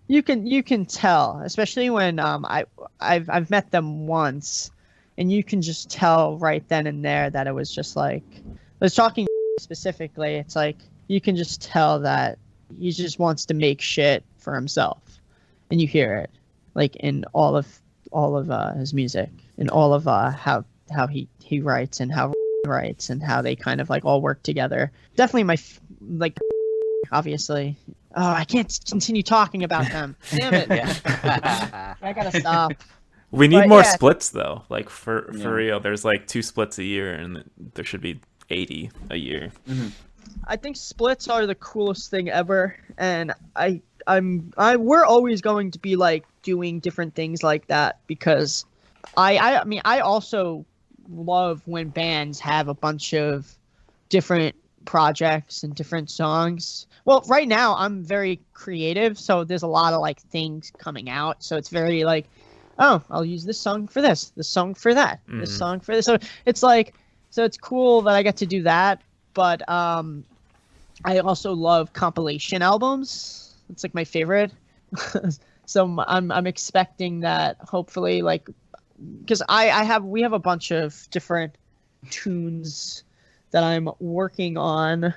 you can tell, especially when I've met them once, and you can just tell right then and there that it was just like, I was talking specifically, it's like you can just tell that he just wants to make shit for himself, and you hear it like in all of his music, and all of how he writes and how writes and how they kind of like all work together. Definitely my like obviously. Oh, I can't continue talking about them. Damn it! I gotta stop. We need But more yeah. splits though. Like for real, there's like 2 splits a year, and there should be 80 a year. I think splits are the coolest thing ever, and we're always going to be like doing different things like that because I mean I also love when bands have a bunch of different projects and different songs. Well, right now I'm very creative, so there's a lot of like things coming out, so it's very like, oh, I'll use this song for this song for that, this song for this. So it's like, so it's cool that I get to do that, but I also love compilation albums. It's like my favorite. So I'm expecting that hopefully, like, because we have a bunch of different tunes that I'm working on.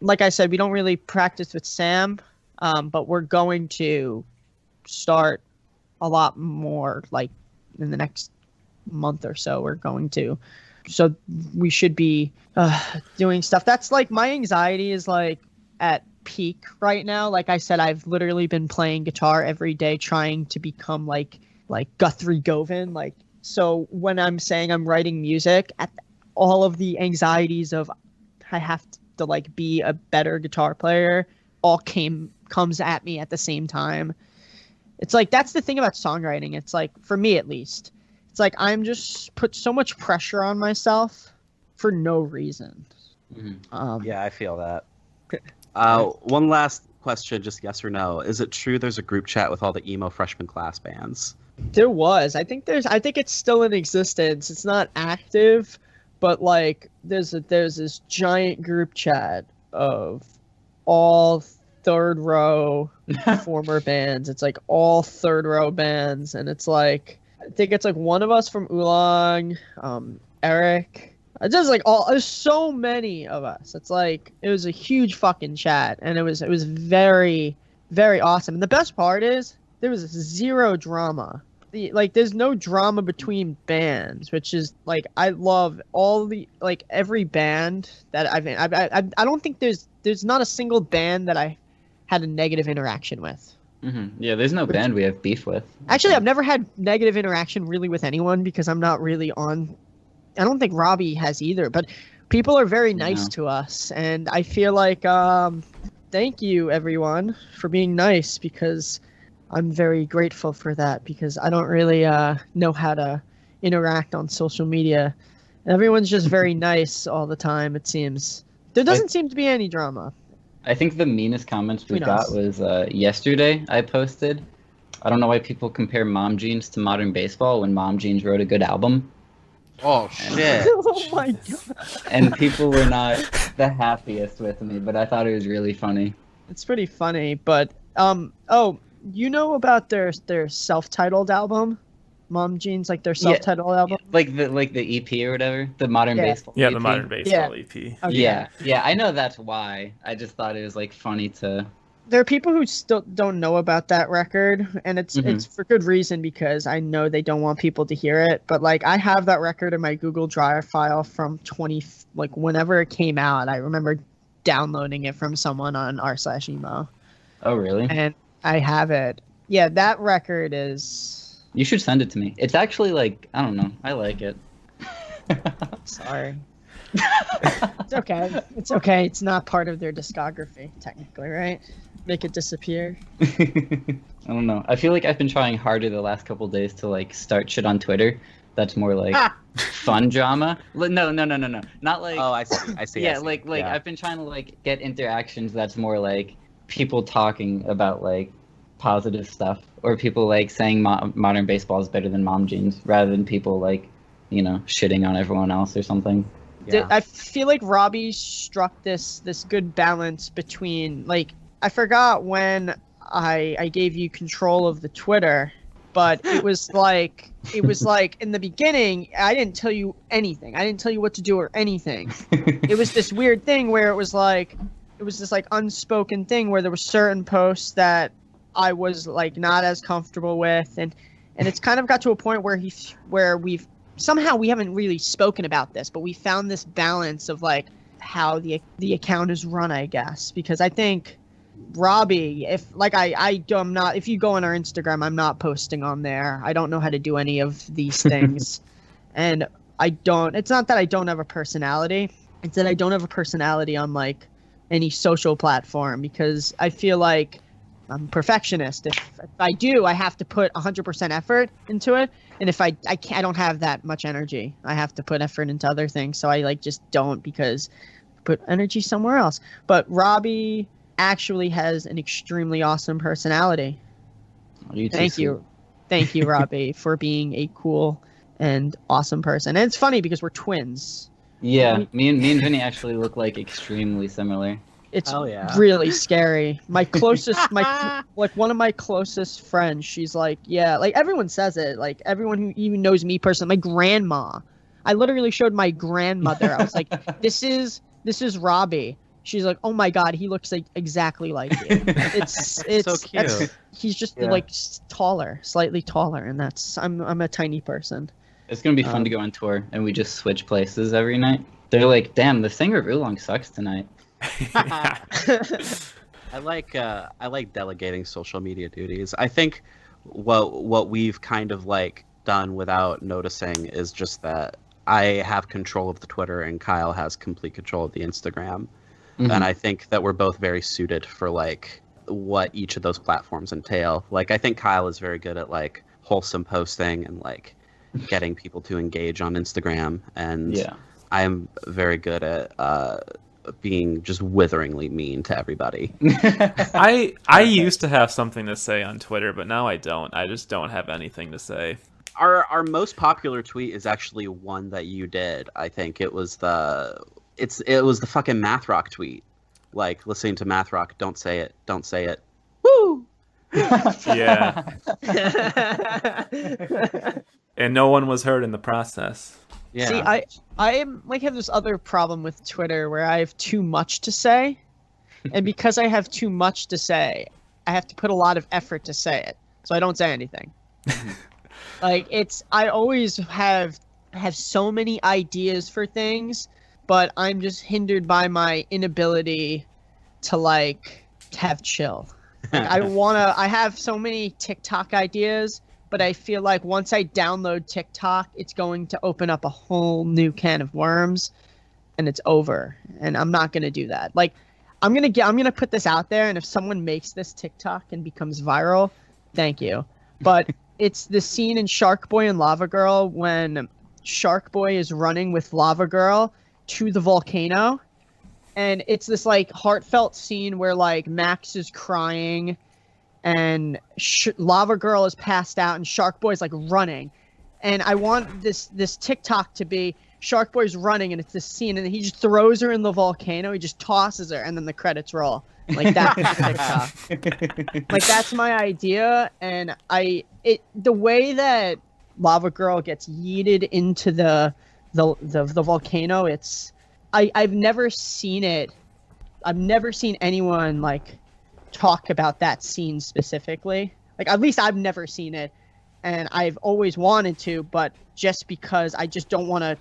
Like I said, we don't really practice with Sam, but we're going to start a lot more like in the next month or so. We're going to, so we should be doing stuff. That's like my anxiety is like at peak right now. Like I said, I've literally been playing guitar every day trying to become like Guthrie Govan. Like, so when I'm saying I'm writing music, all of the anxieties of I have to like be a better guitar player all comes at me at the same time. It's like, that's the thing about songwriting. It's like, for me at least, it's like I'm just put so much pressure on myself for no reason. Yeah, I feel that. One last question, just yes or no. Is it true there's a group chat with all the emo freshman class bands? There was. I think it's still in existence. It's not active, but like there's this giant group chat of all third row former bands. It's like all third row bands, and it's like I think it's like one of us from Oolong, Eric. It's just like there's so many of us. It's like it was a huge fucking chat, and it was very, very awesome. And the best part is there was zero drama. There's no drama between bands, which is like I love all the like every band that I don't think there's not a single band that I had a negative interaction with. Yeah, there's no band we have beef with. Actually, I've never had negative interaction really with anyone because I'm not really on. I don't think Robby has either, but people are very nice to us, and I feel like thank you everyone for being nice because I'm very grateful for that because I don't really know how to interact on social media. Everyone's just very nice all the time, it seems. There doesn't seem to be any drama. I think the meanest comments we got was yesterday I posted. I don't know why people compare Mom Jeans to modern baseball when Mom Jeans wrote a good album. Oh, shit. Oh my god. And people were not the happiest with me, but I thought it was really funny. It's pretty funny, but you know about their self-titled album, Mom Jeans, like their self-titled album, like the EP or whatever, the modern baseball. Yeah, EP. the modern baseball EP. Okay. Yeah, I know that's why. I just thought it was like funny to. There are people who still don't know about that record, and it's for good reason because I know they don't want people to hear it. But like, I have that record in my Google Drive file from whenever it came out. I remember downloading it from someone on r/emo. Oh really? And I have it. Yeah, that record is. You should send it to me. It's actually like, I don't know. I like it. Sorry. It's okay. It's okay. It's not part of their discography, technically, right? Make it disappear. I don't know. I feel like I've been trying harder the last couple days to like start shit on Twitter. That's more like fun drama. No. Not like. Oh, I see. Yeah, I've been trying to like get interactions that's more like people talking about like positive stuff, or people like saying modern baseball is better than Mom Jeans, rather than people like, you know, shitting on everyone else or something. Yeah. I feel like Robby struck this good balance between, like, I forgot when I gave you control of the Twitter, but it was like in the beginning I didn't tell you anything. I didn't tell you what to do or anything. It was this weird thing where it was this like unspoken thing where there were certain posts that I was like not as comfortable with, and it's kind of got to a point where we've somehow we haven't really spoken about this, but we found this balance of like how the account is run, I guess, because I think Robby, if like I'm not, if you go on our Instagram, I'm not posting on there. I don't know how to do any of these things. And it's not that I don't have a personality, it's that I don't have a personality on like any social platform, because I feel like I'm a perfectionist. If I do, I have to put 100% effort into it. And if I don't have that much energy, I have to put effort into other things. So I like just don't, because I put energy somewhere else. But Robby actually has an extremely awesome personality. Thank you, Robby, for being a cool and awesome person. And it's funny because we're twins. Yeah, me and Vinny actually look like extremely similar. It's really scary. My closest, like one of my closest friends, she's like, yeah, like everyone says it. Like everyone who even knows me personally, my grandma. I literally showed my grandmother. I was like, this is Robby. She's like, oh my God, he looks like exactly like you. It's so cute. He's just like taller, slightly taller, and I'm a tiny person. It's gonna be fun to go on tour, and we just switch places every night. They're like, damn, the singer of Oolong sucks tonight. I like delegating social media duties. I think what we've kind of like done without noticing is just that I have control of the Twitter and Kyle has complete control of the Instagram. Mm-hmm. And I think that we're both very suited for like what each of those platforms entail. Like I think Kyle is very good at like wholesome posting and like getting people to engage on Instagram, and I am very good at being just witheringly mean to everybody. I used to have something to say on Twitter, but now I don't. I just don't have anything to say. Our most popular tweet is actually one that you did. I think it was the fucking math rock tweet. Like listening to math rock, don't say it. Woo! Yeah. And no one was hurt in the process. Yeah. See, I am like have this other problem with Twitter where I have too much to say, and because I have too much to say, I have to put a lot of effort to say it, so I don't say anything. Like I always have so many ideas for things, but I'm just hindered by my inability to like have chill. Like, I have so many TikTok ideas, but I feel like once I download TikTok, it's going to open up a whole new can of worms, and it's over. And I'm not gonna do that. Like, I'm gonna put this out there, and if someone makes this TikTok and becomes viral, thank you. But it's the scene in Shark Boy and Lava Girl when Shark Boy is running with Lava Girl to the volcano, and it's this like heartfelt scene where like Max is crying. And Lava Girl is passed out, and Shark Boy's like running, and I want this TikTok to be Shark Boy's running, and it's this scene, and he just throws her in the volcano. He just tosses her, and then the credits roll. Like that's the TikTok. Like that's my idea, and the way that Lava Girl gets yeeted into the volcano. I've never seen it. I've never seen anyone like talk about that scene specifically. Like at least I've never seen it, and I've always wanted to, but just because I just don't want to,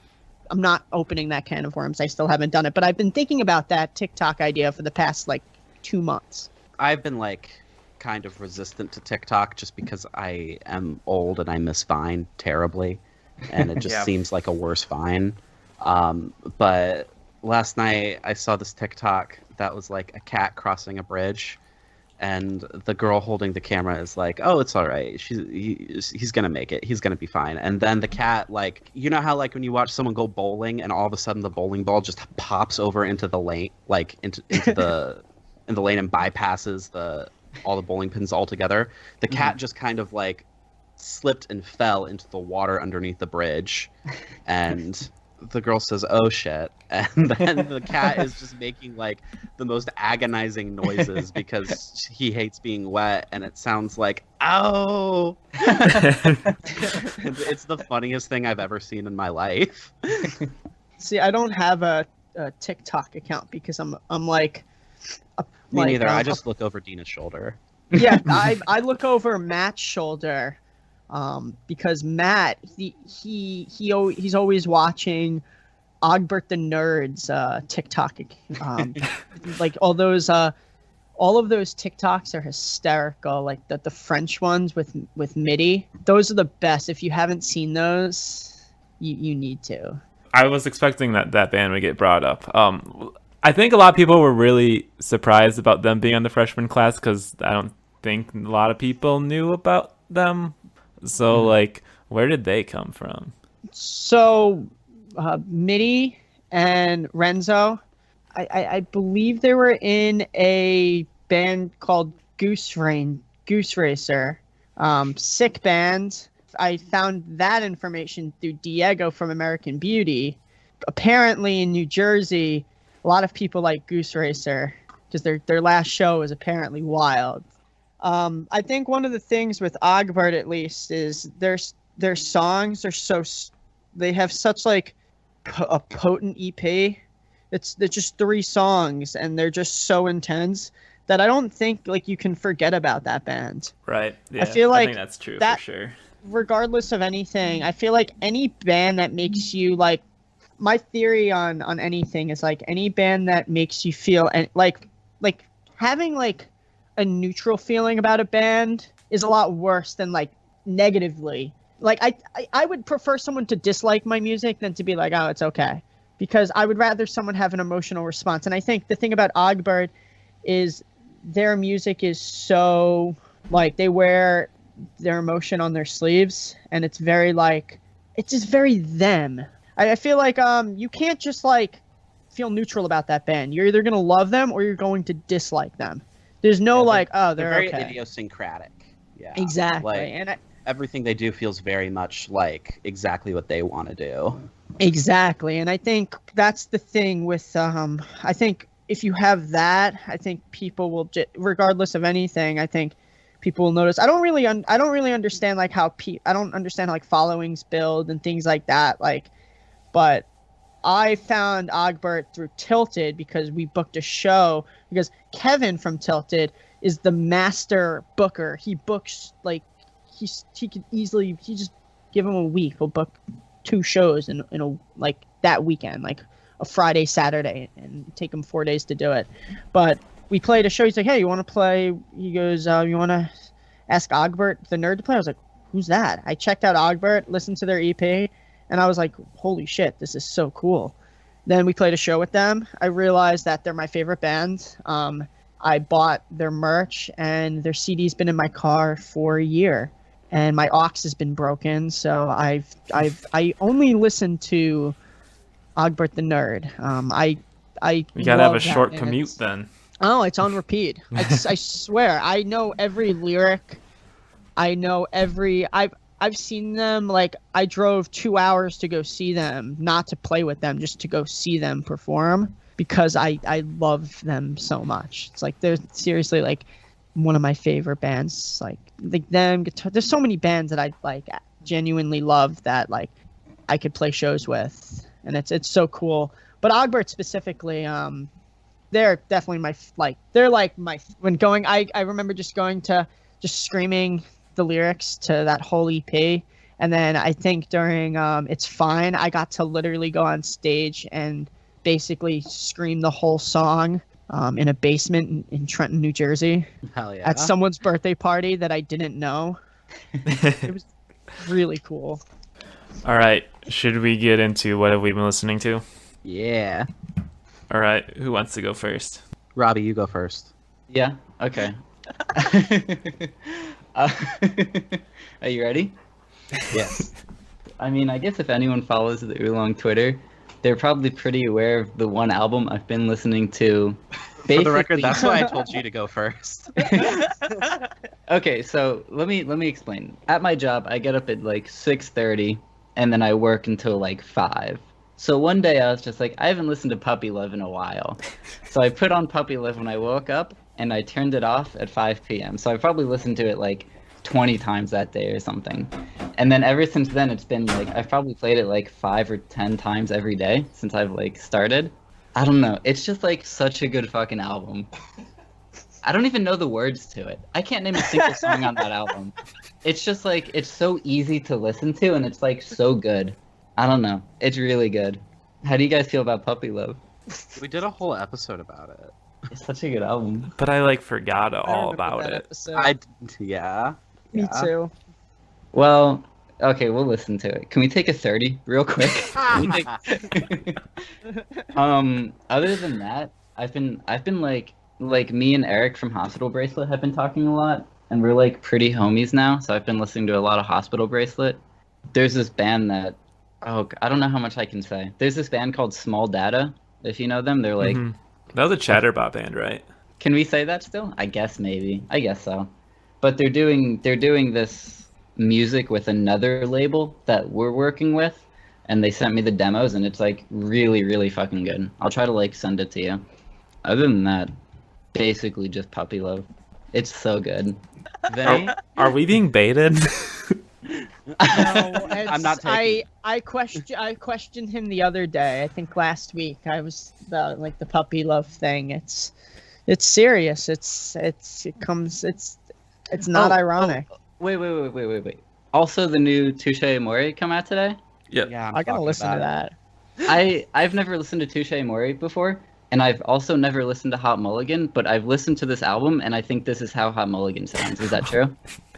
I'm not opening that can of worms. I still haven't done it, but I've been thinking about that TikTok idea for the past like 2 months. I've been like kind of resistant to TikTok just because I am old and I miss Vine terribly, and it just seems like a worse Vine. But last night I saw this TikTok that was like a cat crossing a bridge, and the girl holding the camera is like, "Oh, it's all right. He's gonna make it. He's gonna be fine." And then the cat, like, you know how like when you watch someone go bowling, and all of a sudden the bowling ball just pops over into the lane, like into the in the lane, and bypasses all the bowling pins altogether. The cat just kind of like slipped and fell into the water underneath the bridge, and the girl says, "Oh shit," and then the cat is just making like the most agonizing noises because he hates being wet, and it sounds like "ow." It's the funniest thing I've ever seen in my life. See, I don't have a TikTok account because I'm like me neither. I just look over Dina's shoulder. Yeah, I look over Matt's shoulder because Matt he's always watching Ogbert the Nerd's TikTok, like all of those TikToks are hysterical. Like the French ones with MIDI, those are the best. If you haven't seen those, you need to. I was expecting that band would get brought up. I think a lot of people were really surprised about them being on the freshman class because I don't think a lot of people knew about them. So, like, where did they come from? So, MIDI and Renzo, I believe they were in a band called Goose Racer. Sick band. I found that information through Diego from American Beauty. Apparently in New Jersey, a lot of people like Goose Racer because their last show was apparently wild. I think one of the things with Ogbert, at least, is their songs are they have such like a potent EP. They're just 3 songs and they're just so intense that I don't think like you can forget about that band. Right. Yeah, I think that's true for sure. Regardless of anything, I feel like any band that makes you like, my theory on anything is like any band that makes you feel like having like a neutral feeling about a band is a lot worse than like negatively. Like I would prefer someone to dislike my music than to be like, oh, it's okay, because I would rather someone have an emotional response. And I think the thing about Ogbert is their music is so like they wear their emotion on their sleeves, and it's very like it's just very them. I feel like you can't just like feel neutral about that band. You're either gonna love them or you're going to dislike them. There's no they're very okay. idiosyncratic. Yeah, exactly. Like, and everything they do feels very much like exactly what they want to do. Exactly, and I think that's the thing with I think if you have that, I think people will regardless of anything, I think people will notice. I don't really understand like how I don't understand how like followings build and things like that, like, but I found Ogbert through Tilted because we booked a show because Kevin from Tilted is the master booker. He books like he could easily, he just give him a week, he'll book 2 shows in a like that weekend, like a Friday, Saturday, and take him 4 days to do it. But we played a show. He's like, hey, you want to play? He goes, you want to ask Ogbert the Nerd to play? I was like, who's that? I checked out Ogbert, listened to their EP, and I was like, holy shit, this is so cool. Then we played a show with them. I realized that they're my favorite band. I bought their merch, and their CD's been in my car for a year, and my aux has been broken. So I only listen to Ogbert the Nerd. You gotta have a short commute then. Oh, it's on repeat. I swear, I know every lyric. I know every. I've seen them. Like, I drove 2 hours to go see them, not to play with them, just to go see them perform because I love them so much. It's like they're seriously like one of my favorite bands. Like them. There's so many bands that I like genuinely love that like I could play shows with, and it's so cool. But Ogbert specifically, they're definitely when going. I remember just screaming the lyrics to that whole EP, and then I think during It's Fine, I got to literally go on stage and basically scream the whole song in a basement in Trenton, New Jersey. Hell yeah. At someone's birthday party that I didn't know. It was really cool. All right, should we get into what have we been listening to? Yeah. All right, who wants to go first? Robby, you go first. Yeah. Okay. Are you ready? Yes. I mean, I guess if anyone follows the Oolong Twitter, they're probably pretty aware of the one album I've been listening to. For the record, that's why I told you to go first. Okay, so let me explain. At my job, I get up at like 6:30, and then I work until like 5. So one day I was just like, I haven't listened to Puppy Love in a while. So I put on Puppy Love when I woke up, and I turned it off at 5 p.m. So I probably listened to it like 20 times that day or something. And then ever since then, it's been like, I've probably played it like 5 or 10 times every day since I've like started. I don't know. It's just like such a good fucking album. I don't even know the words to it. I can't name a single song on that album. it's just like it's so easy to listen to, and it's like so good. I don't know. It's really good. How do you guys feel about Puppy Love? We did a whole episode about it. It's such a good album. But I like forgot I all remember about that it. episode. Yeah. Me too. Well, okay, we'll listen to it. Can we take a 30 real quick? Can we take- Other than that, I've been like me and Eric from Hospital Bracelet have been talking a lot, and we're like pretty homies now. So I've been listening to a lot of Hospital Bracelet. There's this band that I don't know how much I can say. There's this band called Small Data. If you know them, they're like. Mhm. That was a Chatterbot band, right? Can we say that still? I guess maybe. I guess so. But they're doing this music with another label that we're working with, and they sent me the demos, and it's like really, really fucking good. I'll try to like send it to you. Other than that, basically just Puppy Love. It's so good. Vinny? Are we being baited? No, I'm not taking. I questioned him the other day. I think last week. I was the puppy love thing. It's serious. It's not ironic. Wait. Also, the new Touche Amore come out today. Yep. Yeah, I gotta listen to that. I've never listened to Touche Amore before, and I've also never listened to Hot Mulligan, but I've listened to this album, and I think this is how Hot Mulligan sounds. Is that true?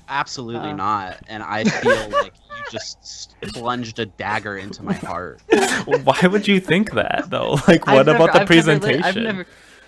Absolutely not. And I feel like you just plunged a dagger into my heart. Why would you think that though? Like, what about the presentation?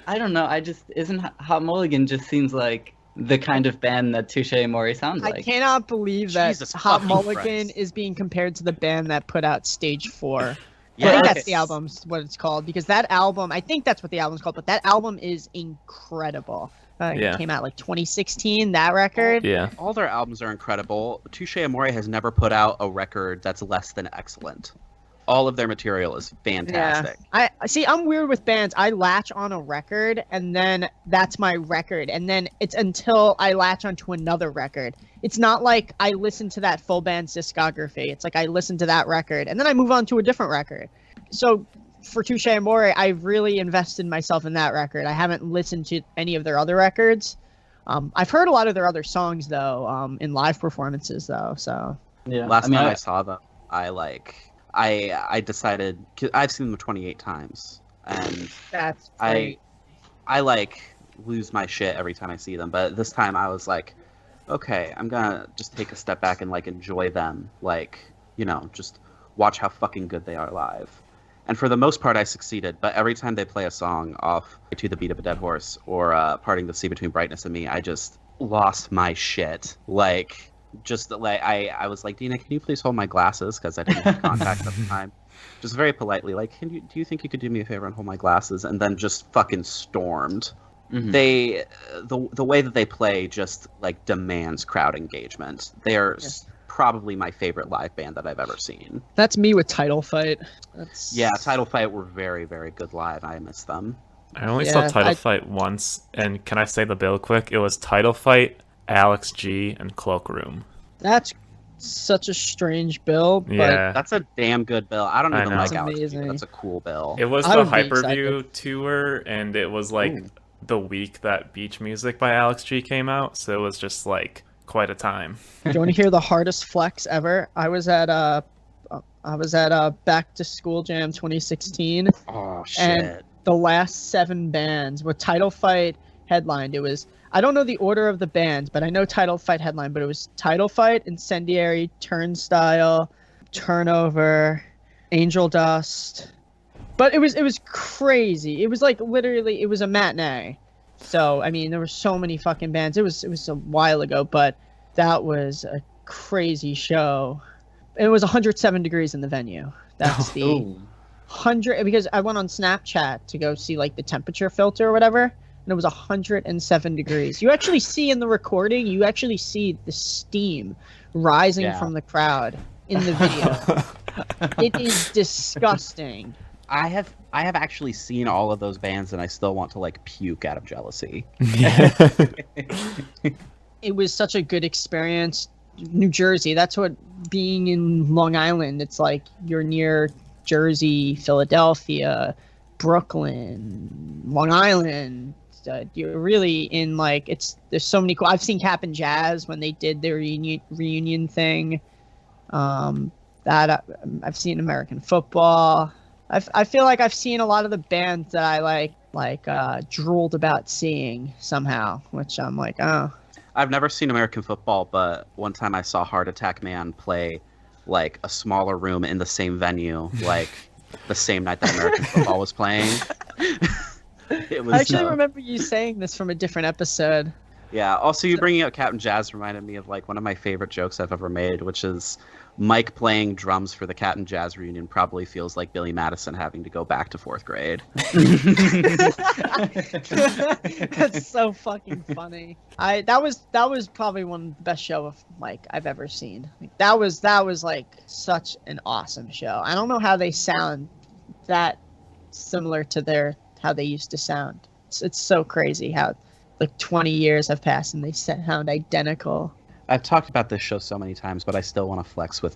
I don't know. Isn't Hot Mulligan just seems like the kind of band that Touche Amore sounds like. I cannot believe that Jesus Hot fucking Mulligan Christ. is being compared to the band that put out Stage 4. Yeah, I think okay. that's the album's what it's called, because that album, I think that's what the album's called, but that album is incredible. Yeah. It came out like 2016, that record. Yeah. All their albums are incredible. Touche Amore has never put out a record that's less than excellent. All of their material is fantastic. I see. I'm weird with bands. I latch on a record, and then that's my record, and then it's until I latch onto another record. It's not like I listen to that full band's discography. It's like I listen to that record, and then I move on to a different record. So for Touche Amore, I've really invested myself in that record. I haven't listened to any of their other records. I've heard a lot of their other songs though, in live performances though. So Yeah. Last time I saw them, I decided, 'cause I've seen them 28 times, and that's great. I like lose my shit every time I see them. But this time I was like, okay, I'm gonna just take a step back and like enjoy them, like, you know, just watch how fucking good they are live. And for the most part, I succeeded. But every time they play a song off To the Beat of a Dead Horse or Parting the Sea Between Brightness and Me, I just lost my shit. Like, just like I was like, Dina, can you please hold my glasses? Because I didn't have contacts at the time. Just very politely, like, do you think you could do me a favor and hold my glasses? And then just fucking stormed. Mhm. The way that they play just like demands crowd engagement. They are probably my favorite live band that I've ever seen. That's me with Title Fight. That's Yeah, Title Fight were very, very good live. I miss them. I only Yeah, saw Title Fight once, and can I say the bill quick? It was Title Fight, Alex G, and Cloakroom. That's such a strange bill, but Yeah. That's a damn good bill. I don't I even know. like That's Alex G, but amazing. that's a cool bill. It was I the would be Hyperview tour, and it was like Ooh. the week that Beach Music by Alex G came out, so it was just like quite a time. do you want to hear the hardest flex ever? I was at Back to School Jam 2016. Oh shit. And the last 7 bands with Title Fight headlined. It was, I don't know the order of the bands, but I know Title Fight headlined, but it was Title Fight, Incendiary, Turnstile, Turnover, Angel Dust. But it was crazy. It was like literally, it was a matinee. So I mean, there were so many fucking bands. It was a while ago, but that was a crazy show. It was 107 degrees in the venue. That's the Ooh. 100, because I went on Snapchat to go see like the temperature filter or whatever, and it was 107 degrees. You actually see in the recording, you actually see the steam rising Yeah. from the crowd in the video. It is disgusting. I have actually seen all of those bands, and I still want to like puke out of jealousy. It was such a good experience. New Jersey, that's what being in Long Island, it's like you're near Jersey, Philadelphia, Brooklyn, Long Island. just you're really in like there's so many cool. I've seen Cap and Jazz when they did their reunion thing. That I've seen American football. I feel like I've seen a lot of the bands that I drooled about seeing somehow, which I'm like, oh. I've never seen American football, but one time I saw Heart Attack Man play like a smaller room in the same venue, like the same night that American football was playing. It was, I actually remember you saying this from a different episode. Yeah. Also, you bringing up Captain Jazz reminded me of like one of my favorite jokes I've ever made, which is Mike playing drums for the Captain Jazz reunion probably feels like Billy Madison having to go back to 4th grade. That's so fucking funny. That was probably one of the best show of Mike I've ever seen. Like, that was like such an awesome show. I don't know how they sound that similar to how they used to sound. It's so crazy how like 20 years have passed and they sound identical. I've talked about this show so many times, but I still want to flex with,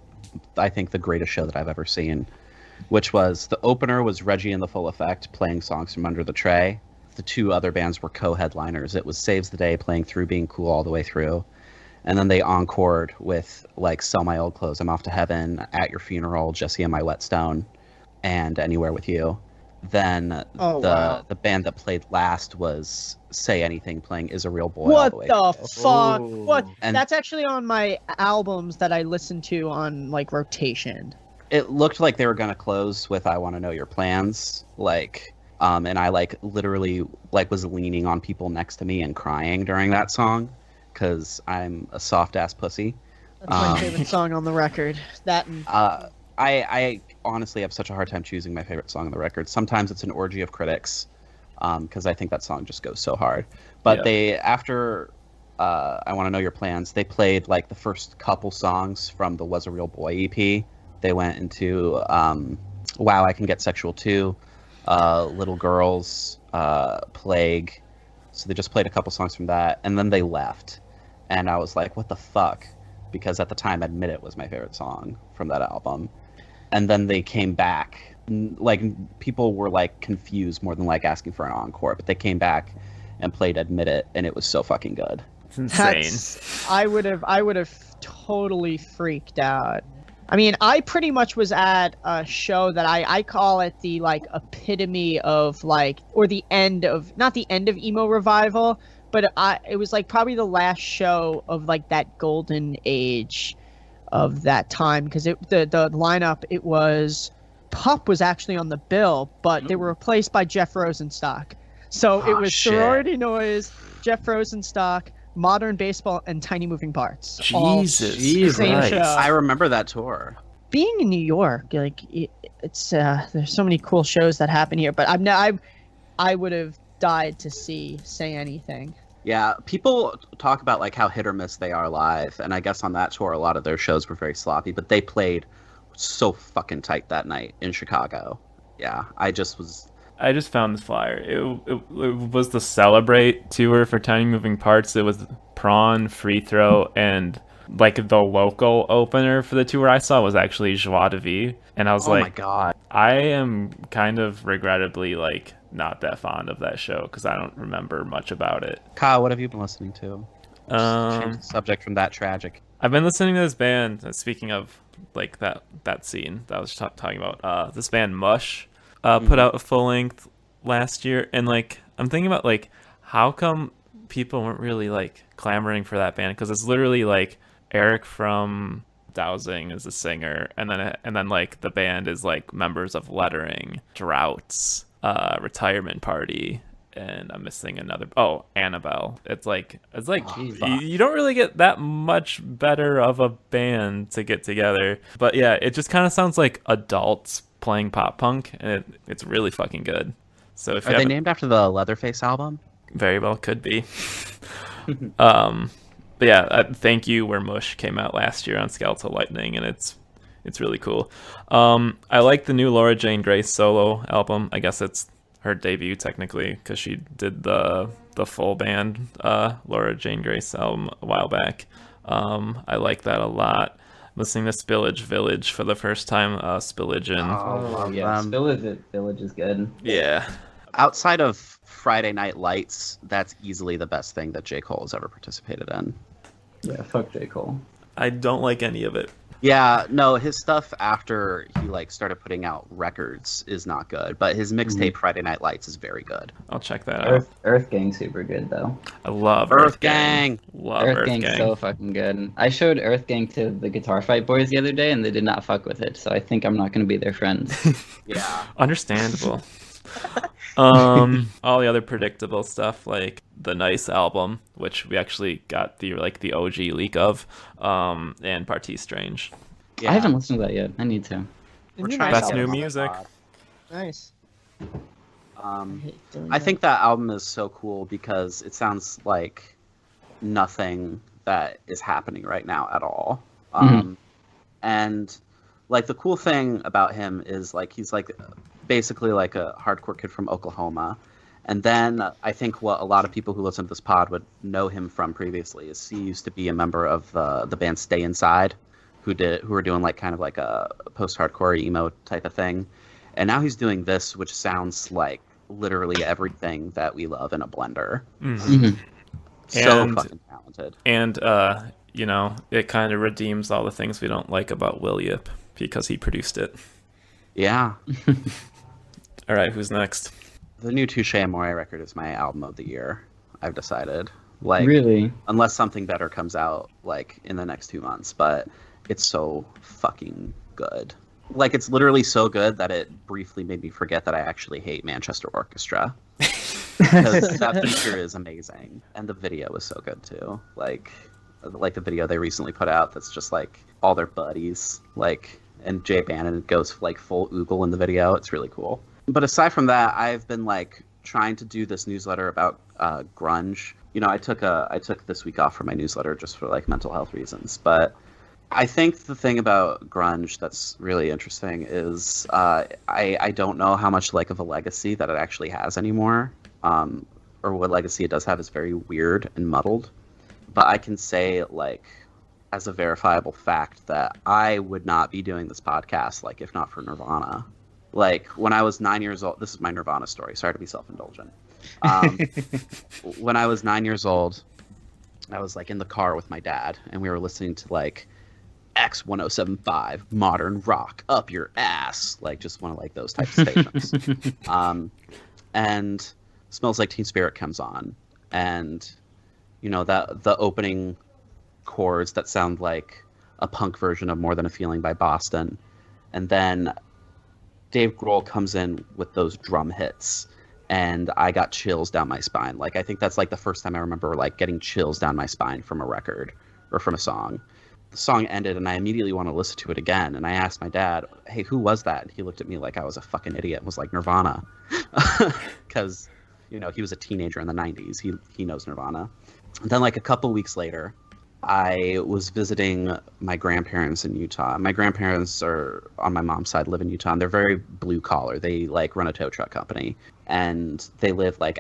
I think, the greatest show that I've ever seen, which was the opener was Reggie and the Full Effect playing songs from Under the Tray. The 2 other bands were co-headliners. It was Saves the Day playing Through Being Cool all the way through. And then they encored with like Sell My Old Clothes, I'm Off to Heaven, At Your Funeral, Jesse and My Whetstone, and Anywhere With You. Then the band that played last was Say Anything playing Is a Real Boy. What all the way the through. fuck? Ooh. What? And that's actually on my albums that I listen to on like rotation. it looked like they were going to close with I Want to Know Your Plans, like and I like literally like was leaning on people next to me and crying during that song because I'm a soft ass pussy. That's my favorite song on the record. That and I honestly have such a hard time choosing my favorite song on the record. Sometimes it's an orgy of critics because I think that song just goes so hard. But they, after I Want to Know Your Plans, they played like the first couple songs from the Was a Real Boy EP. They went into Wow, I Can Get Sexual Too, Little Girls, Plague. So they just played a couple songs from that, and then they left. And I was like, what the fuck? Because at the time, Admit It was my favorite song from that album. And then they came back. Like, people were, like, confused more than, like, asking for an encore. But they came back and played Admit It, and it was so fucking good. It's insane. I would have totally freaked out. I mean, I pretty much was at a show that I call it the, like, epitome of, like, or the end of, not the end of emo revival, but it was, like, probably the last show of, like, that golden age of that time. Because the lineup, it was, Pup was actually on the bill, but they were replaced by Jeff Rosenstock. So it was Sorority Noise, Jeff Rosenstock, Modern Baseball, and Tiny Moving Parts. Jesus Christ. show. I remember that tour. Being in New York, like it's there's so many cool shows that happen here. But I would have died to see Say Anything. Yeah, people talk about like how hit or miss they are live, and I guess on that tour a lot of their shows were very sloppy, but they played so fucking tight that night in Chicago. Yeah, I just found this flyer. It was the Celebrate tour for Tiny Moving Parts. It was Prawn, Free Throw, and like the local opener for the tour I saw was actually Joie de Vie. And I was like, oh my God. I am kind of regrettably like not that fond of that show because I don't remember much about it. Kyle, what have you been listening to? Change the subject from that tragic. I've been listening to this band. Speaking of like that scene that I was talking about, this band Mush. Put out a full length last year, and like I'm thinking about like how come people weren't really like clamoring for that band, because it's literally like Eric from Dowsing is the singer, and then like the band is like members of Lettering, Droughts, Retirement Party, and I'm missing another. Oh, Annabelle. It's like you don't really get that much better of a band to get together, but yeah, it just kind of sounds like adults playing pop punk, and it's really fucking good. So if are they named after the Leatherface album? Very well could be. But yeah, Thank You Where Mush came out last year on Skeletal Lightning, and it's really cool. I like the new Laura Jane Grace solo album. I guess it's her debut technically because she did the full band Laura Jane Grace album a while back. I like that a lot. Listening to Spillage Village for the first time. Spillage and Oh yeah, Spillage Village is good. Yeah. Outside of Friday Night Lights, that's easily the best thing that J. Cole has ever participated in. Yeah, fuck J. Cole. I don't like any of it. Yeah, no, his stuff after he like started putting out records is not good, but his mixtape Friday Night Lights is very good. I'll check that out. Earth Gang's super good though. I love Earth Gang. Love Earth Earth Gang's Gang. so fucking good. I showed Earth Gang to the Guitar Fight boys the other day, and they did not fuck with it. So I think I'm not gonna be their friends. Yeah. Understandable. All the other predictable stuff, like the Nice album, which we actually got the OG leak of, and Party Strange. Yeah. I haven't listened to that yet. I need to. We're Nice trying Best to new get him on the music. pod. Nice. Um, I think that album is so cool because it sounds like nothing that is happening right now at all. And like the cool thing about him is like he's like basically like a hardcore kid from Oklahoma. And then I think what a lot of people who listen to this pod would know him from previously is he used to be a member of the band Stay Inside, who were doing like kind of like a post-hardcore emo type of thing. And now he's doing this, which sounds like literally everything that we love in a blender. So And- fucking talented. And you know, it kind of redeems all the things we don't like about Will Yip because he produced it. Yeah. All right, who's next? The new Touche Amore record is my album of the year, I've decided. Like, Really? unless something better comes out like in the next 2 months, but it's so fucking good. Like, it's literally so good that it briefly made me forget that I actually hate Manchester Orchestra. Because that feature is amazing. And the video is so good too. Like the video they recently put out that's just like all their buddies, like, and Jay Bannon goes like full oogle in the video. It's really cool. But aside from that, I've been like trying to do this newsletter about grunge. You know, I took this week off from my newsletter just for like mental health reasons. But I think the thing about grunge that's really interesting is I don't know how much like of a legacy that it actually has anymore, or what legacy it does have is very weird and muddled. But I can say like as a verifiable fact that I would not be doing this podcast like if not for Nirvana. Like when I was 9 years old, this is my Nirvana story. Sorry to be self-indulgent. When I was 9 years old, I was like in the car with my dad, and we were listening to like X1075 modern rock up your ass, like just one of like those types of stations. And Smells Like Teen Spirit comes on, and you know that the opening chords that sound like a punk version of More Than a Feeling by Boston, and then Dave Grohl comes in with those drum hits, and I got chills down my spine. Like I think that's like the first time I remember like getting chills down my spine from a record or from a song. The song ended, and I immediately want to listen to it again. And I asked my dad, "Hey, who was that?" And he looked at me like I was a fucking idiot and was like, "Nirvana," because you know he was a teenager in the '90s. He knows Nirvana. And then like a couple weeks later, I was visiting my grandparents in Utah. My grandparents are on my mom's side, live in Utah, and they're very blue collar. They like run a tow truck company, and they live like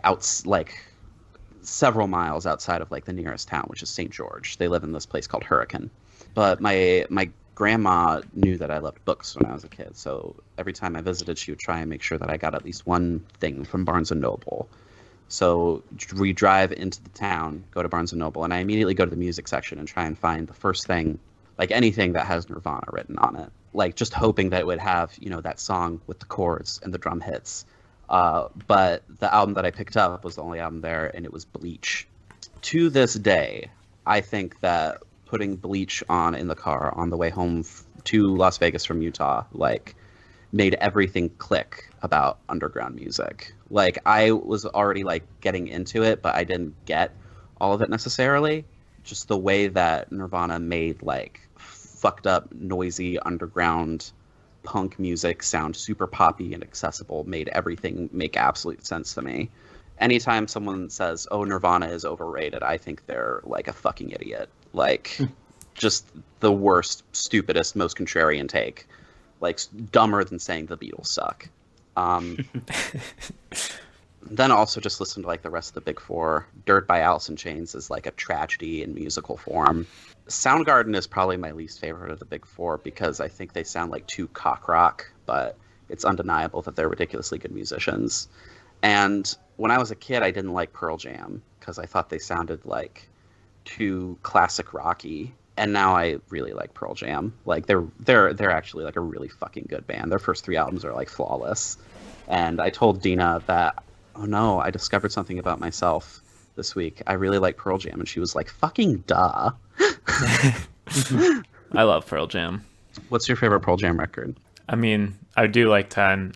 several miles outside of like the nearest town, which is St. George. They live in this place called Hurricane. But my grandma knew that I loved books when I was a kid, so every time I visited, she would try and make sure that I got at least one thing from Barnes & Noble. So we drive into the town, go to Barnes & Noble, and I immediately go to the music section and try and find the first thing, like anything that has Nirvana written on it. Like just hoping that it would have, you know, that song with the chords and the drum hits. But the album that I picked up was the only album there, and it was Bleach. To this day, I think that putting Bleach on in the car on the way home to Las Vegas from Utah, like, made everything click about underground music. Like, I was already, like, getting into it, but I didn't get all of it necessarily. Just the way that Nirvana made, like, fucked up, noisy, underground punk music sound super poppy and accessible made everything make absolute sense to me. Anytime someone says, "Oh, Nirvana is overrated," I think they're like a fucking idiot. Like, just the worst, stupidest, most contrarian take. Like, dumber than saying the Beatles suck. Then also just listen to like the rest of the big four. Dirt by Alice in Chains is like a tragedy in musical form. Soundgarden is probably my least favorite of the big four because I think they sound like too cock rock, but it's undeniable that they're ridiculously good musicians. And when I was a kid, I didn't like Pearl Jam because I thought they sounded like too classic rocky. And now I really like Pearl Jam. Like they're actually like a really fucking good band. Their first 3 albums are like flawless. And I told Dina that, oh no, I discovered something about myself this week. I really like Pearl Jam, and she was like, "Fucking duh." I love Pearl Jam. What's your favorite Pearl Jam record? I mean, I do like 10.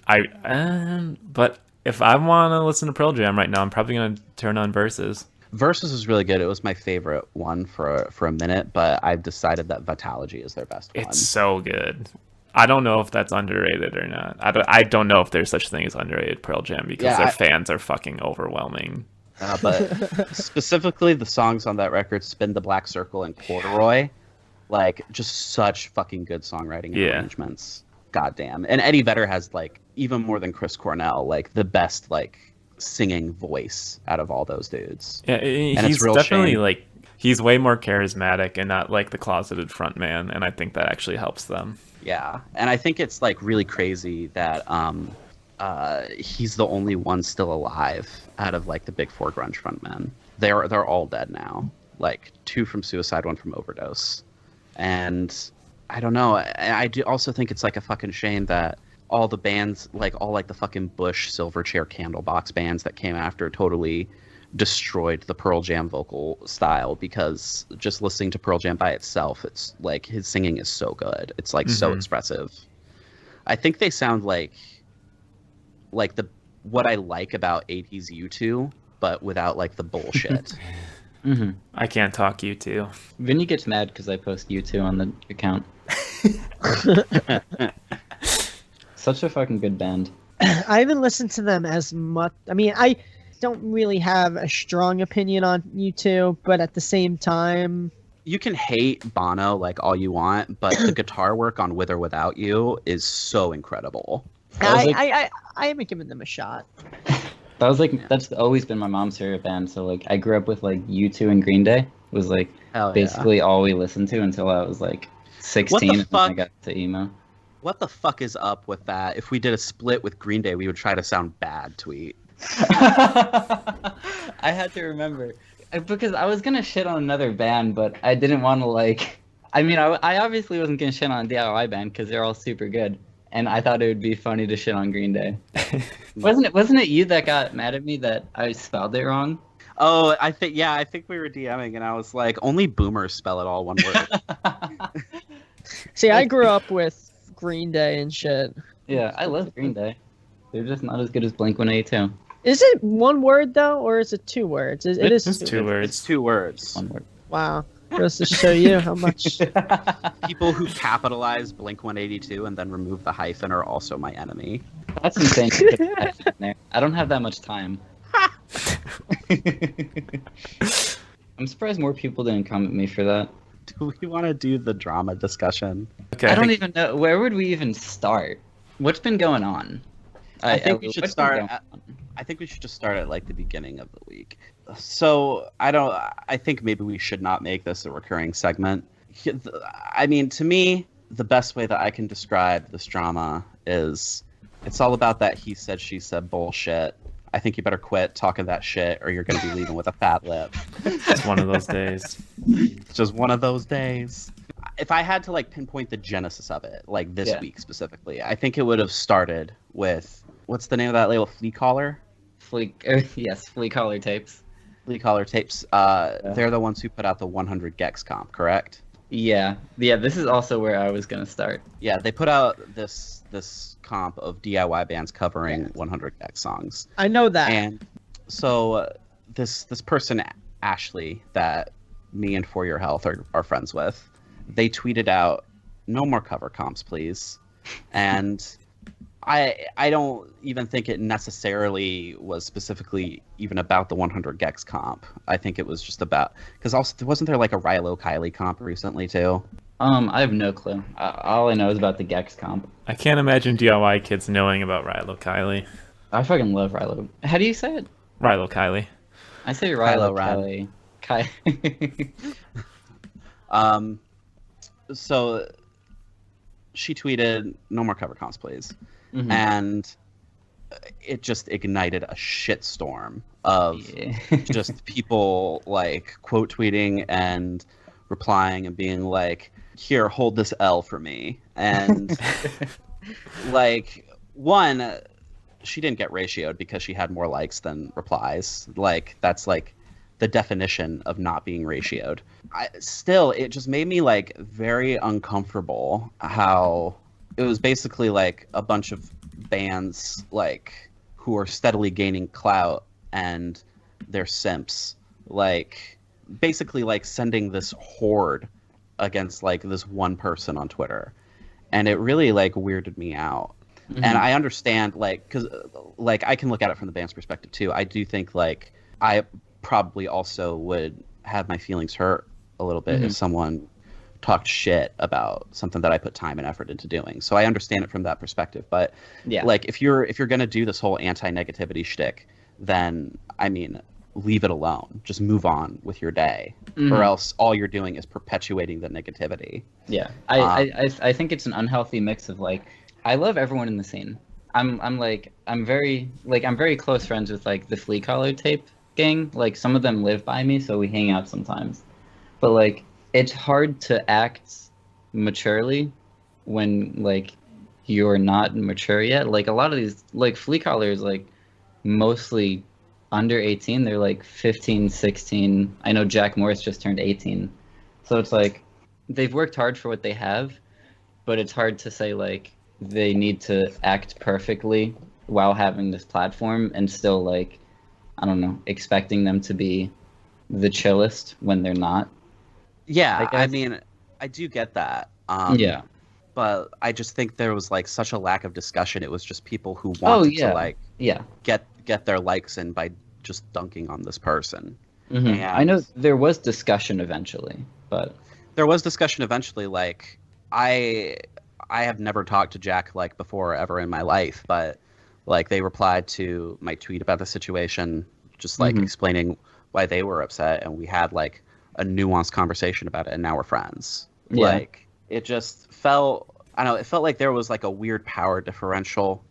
But if I want to listen to Pearl Jam right now, I'm probably gonna turn on Versus. Versus was really good. It was my favorite one for a minute, but I've decided that Vitalogy is their best one. It's so good. I don't know if that's underrated or not. I don't know if there's such thing as underrated Pearl Jam because their fans are fucking overwhelming. But specifically the songs on that record, Spin the Black Circle and Corduroy, like just such fucking good songwriting arrangements. Goddamn. And Eddie Vedder has like, even more than Chris Cornell, like the best like singing voice out of all those dudes. Yeah, and he's it's real definitely shame. like, he's way more charismatic and not like the closeted front man, and I think that actually helps them. Yeah, and I think it's like really crazy that he's the only one still alive out of like the big 4 grunge frontmen. They're all dead now. Like 2 from suicide, 1 from overdose. And I don't know. I do also think it's like a fucking shame that all the bands, like all like the fucking Bush, Silverchair, Candlebox bands that came after totally destroyed the Pearl Jam vocal style, because just listening to Pearl Jam by itself, it's like his singing is so good. It's like so expressive. I think they sound like the what I like about 80s U2, but without like the bullshit. I can't talk U2. Vinny gets mad because I post U2 on the account. Such a fucking good band. I haven't listened to them as much. I mean, I don't really have a strong opinion on U2, but at the same time, You can hate Bono like all you want, but the guitar work on With or Without You is so incredible. I haven't given them a shot. That was like, that's always been my mom's favorite band. So like, I grew up with like U2 and Green Day was like Hell basically all we listened to until I was like 16 and then I got to emo. What the fuck is up with that? If we did a split with Green Day, we would try to sound bad, tweet. I had to remember because I was gonna shit on another band, but I didn't want to like. I mean, I obviously wasn't gonna shit on a DIY band because they're all super good, and I thought it would be funny to shit on Green Day. Wasn't it you that got mad at me that I spelled it wrong? Oh, I think we were DMing, and I was like, only boomers spell it all one word. See, I grew up with Green Day and shit. Yeah, I love Green Day. They're just not as good as Blink-182. Is it one word though, or is it 2 words? It is It's 2 words. It's 2 words. One word. Wow, goes to show you how much. People who capitalize Blink-182 and then remove the hyphen are also my enemy. That's insane. To put that hyphen in there. I don't have that much time. I'm surprised more people didn't come at me for that. Do we want to do the drama discussion? Okay. I don't even know. Where would we even start? What's been going on? I think we should start. I think we should just start at like the beginning of the week. So I think maybe we should not make this a recurring segment. I mean, to me, the best way that I can describe this drama is it's all about that he said, she said bullshit. I think you better quit talking that shit or you're going to be leaving with a fat lip. It's one of those days. It's just one of those days. If I had to like pinpoint the genesis of it, like this week specifically, I think it would have started with, what's the name of that label? Flea Collar? Flea Collar Tapes. Flea Collar Tapes. They're the ones who put out the 100 Gex comp, correct? Yeah. This is also where I was gonna start. Yeah, they put out this comp of DIY bands covering 100 Gex songs. I know that. And so this person, Ashley, that me and For Your Health are friends with, they tweeted out, "No more cover comps, please." And I don't even think it necessarily was specifically even about the 100 Gex comp. I think it was just about, because also wasn't there like a Rilo Kiley comp recently too? I have no clue. All I know is about the Gex comp. I can't imagine DIY kids knowing about Rilo Kiley. I fucking love Rilo. How do you say it? Rilo Kiley. I say Rilo Kylo Kiley. So she tweeted, "No more cover comps, please." Mm-hmm. And it just ignited a shitstorm of just people like quote tweeting and replying and being like, here, hold this L for me. And like, one, she didn't get ratioed because she had more likes than replies. Like, that's like the definition of not being ratioed. Still, it just made me like very uncomfortable how it was basically like a bunch of bands like who are steadily gaining clout and they're simps, like basically like sending this horde against like this one person on Twitter, and it really like weirded me out. Mm-hmm. And I understand, like, because like I can look at it from the band's perspective too. I do think like I probably also would have my feelings hurt a little bit if someone talked shit about something that I put time and effort into doing. So I understand it from that perspective. But like if you're gonna do this whole anti-negativity shtick, then I mean, leave it alone. Just move on with your day, or else all you're doing is perpetuating the negativity. Yeah, I think it's an unhealthy mix of like, I love everyone in the scene. I'm very close friends with like the Flea Collar Tape gang. Like some of them live by me, so we hang out sometimes. But like, it's hard to act maturely when like you're not mature yet. Like a lot of these, like Flea Collar is like mostly under 18. They're like 15, 16. I know Jack Morris just turned 18. So it's like they've worked hard for what they have, but it's hard to say like they need to act perfectly while having this platform and still like, I don't know, expecting them to be the chillest when they're not. Yeah, I mean, I do get that. Yeah. But I just think there was like such a lack of discussion. It was just people who wanted to like get their likes in by just dunking on this person. Mm-hmm. And I know there was discussion eventually, but there was discussion eventually. Like I have never talked to Jack like before ever in my life, but like they replied to my tweet about the situation, just like explaining why they were upset, and we had like a nuanced conversation about it, and now we're friends. Yeah. Like it just felt, I don't know, it felt like there was like a weird power differential.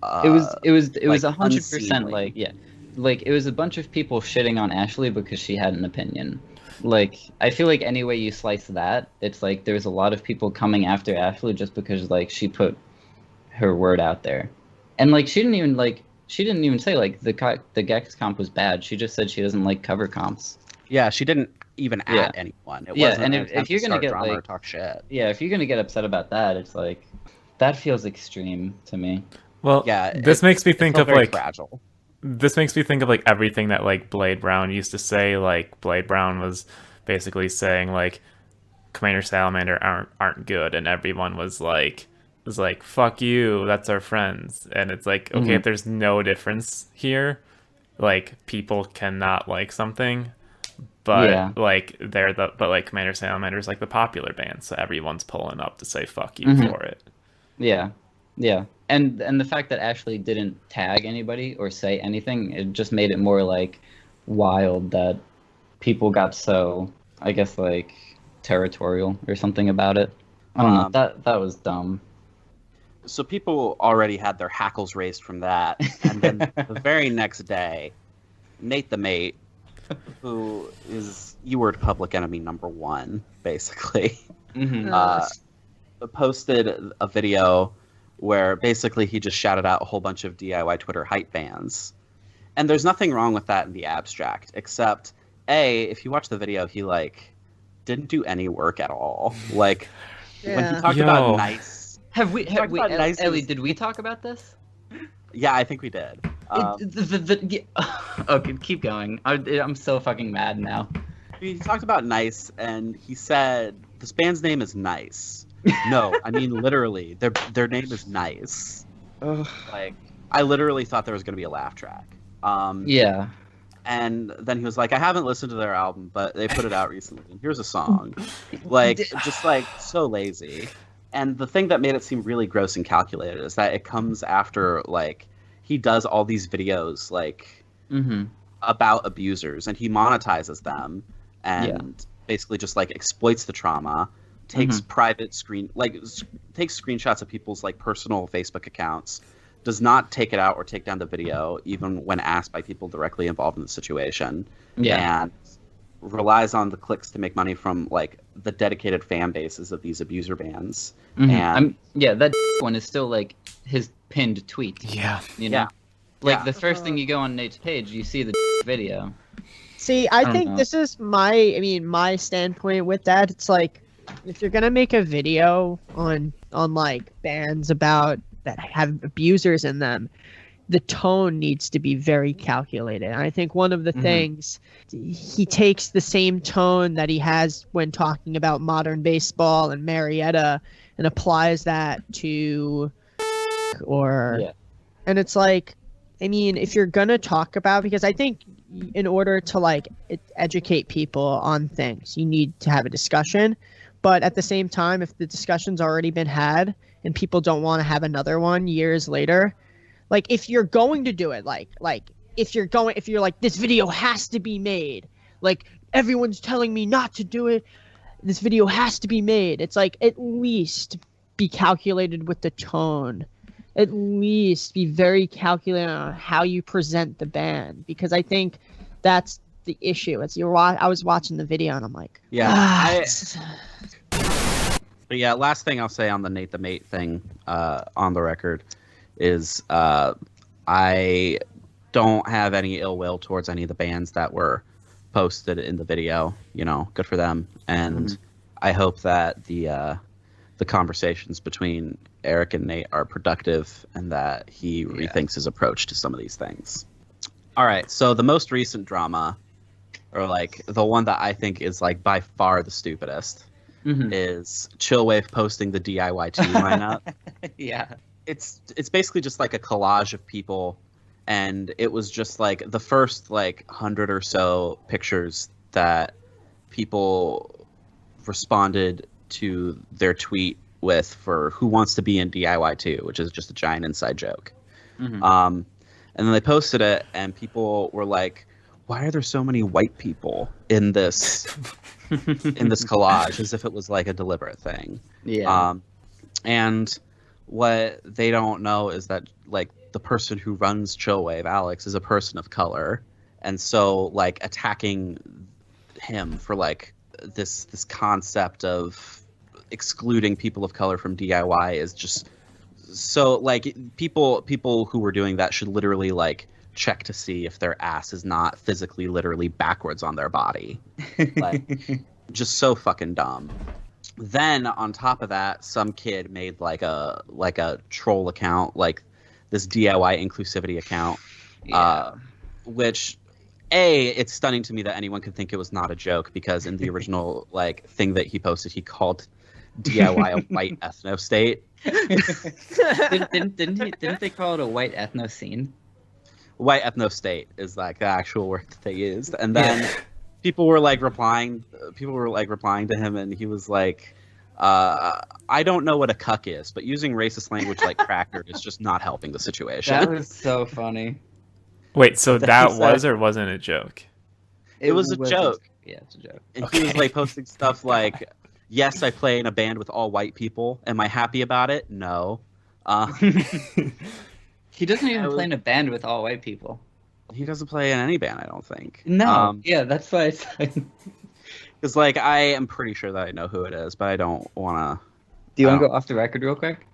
It was 100% like, yeah, like it was a bunch of people shitting on Ashley because she had an opinion. Like I feel like any way you slice that, it's like there's a lot of people coming after Ashley just because like she put her word out there, and like she didn't even say like the Gex comp was bad. She just said she doesn't like cover comps. Yeah, she didn't even at anyone. It wasn't and if you're gonna get drama like or talk shit. Yeah, if you're gonna get upset about that, it's like that feels extreme to me. Well, yeah, this makes me think of like fragile. This makes me think of like everything that like Blade Brown used to say. Like Blade Brown was basically saying like Commander Salamander aren't good, and everyone was like fuck you, that's our friends. And it's like, okay, if there's no difference here, like people cannot like something, but like but Commander Salamander's like the popular band, so everyone's pulling up to say fuck you for it. Yeah. And the fact that Ashley didn't tag anybody or say anything, it just made it more like wild that people got so, I guess, like territorial or something about it. I don't know. That was dumb. So people already had their hackles raised from that, and then the very next day, Nate the Mate, who is U-word public enemy #1, basically, posted a video where basically he just shouted out a whole bunch of DIY Twitter hype bands. And there's nothing wrong with that in the abstract, except, A, if you watch the video, he, like, didn't do any work at all. Like, when he talked about nice... Ellie, did we talk about this? Yeah, I think we did. Okay, keep going. I'm so fucking mad now. He talked about Nice, and he said, this band's name is Nice. No, I mean literally, their name is Nice. Like, I literally thought there was going to be a laugh track. Yeah. And then he was like, I haven't listened to their album, but they put it out recently, and here's a song. Like, just like, so lazy. And the thing that made it seem really gross and calculated is that it comes after, like, he does all these videos, like, about abusers, and he monetizes them, and basically just, like, exploits the trauma, takes takes screenshots of people's, like, personal Facebook accounts, does not take it out or take down the video, even when asked by people directly involved in the situation. Yeah. And relies on the clicks to make money from like the dedicated fan bases of these abuser bands. And that one is still like his pinned tweet. Yeah. You know? Like the first thing you go on Nate's page, you see the video. See, I think this is my standpoint with that. It's like, if you're gonna make a video on like bands about that have abusers in them, the tone needs to be very calculated. And I think one of the things, he takes the same tone that he has when talking about modern baseball and Marietta and applies that to and it's like, I mean, if you're gonna talk about, because I think in order to like educate people on things, you need to have a discussion. But at the same time, if the discussion's already been had and people don't want to have another one years later, like if you're going to do it, like if you're like, this video has to be made, like everyone's telling me not to do it, this video has to be made. It's like, at least be calculated with the tone. At least be very calculated on how you present the band, because I think that's the issue. I was watching the video and I'm like, But yeah, last thing I'll say on the Nate the Mate thing on the record is I don't have any ill will towards any of the bands that were posted in the video. You know, good for them. And I hope that the conversations between Eric and Nate are productive and that he rethinks his approach to some of these things. All right, so the most recent drama, or like the one that I think is like by far the stupidest, is Chillwavve posting the DIY2 lineup. Yeah. It's basically just like a collage of people, and it was just like the first like 100 or so pictures that people responded to their tweet with for who wants to be in DIY2, which is just a giant inside joke. And then they posted it, and people were like, why are there so many white people in this collage, as if it was like a deliberate thing. And what they don't know is that like the person who runs Chillwavve, Alex, is a person of color, and so like attacking him for like this concept of excluding people of color from DIY is just so like people who were doing that should literally like check to see if their ass is not physically literally backwards on their body. Like just so fucking dumb. Then on top of that, some kid made like a troll account, like this DIY inclusivity account, which it's stunning to me that anyone could think it was not a joke, because in the original like thing that he posted, he called DIY a white ethno state. Didn't they call it a white ethno scene? White ethno state is like the actual word that they used, and then people were replying to him, and he was like, I don't know what a cuck is, but using racist language like cracker is just not helping the situation. That was so funny. Wait, so that was or wasn't a joke? It was a joke. Yeah, it's a joke. And he was like posting stuff like, yes, I play in a band with all white people. Am I happy about it? No. He doesn't even play in a band with all white people. He doesn't play in any band, I don't think. No. Yeah, that's why it's like... Because like I am pretty sure that I know who it is, but I don't want to... Do you want to go off the record real quick?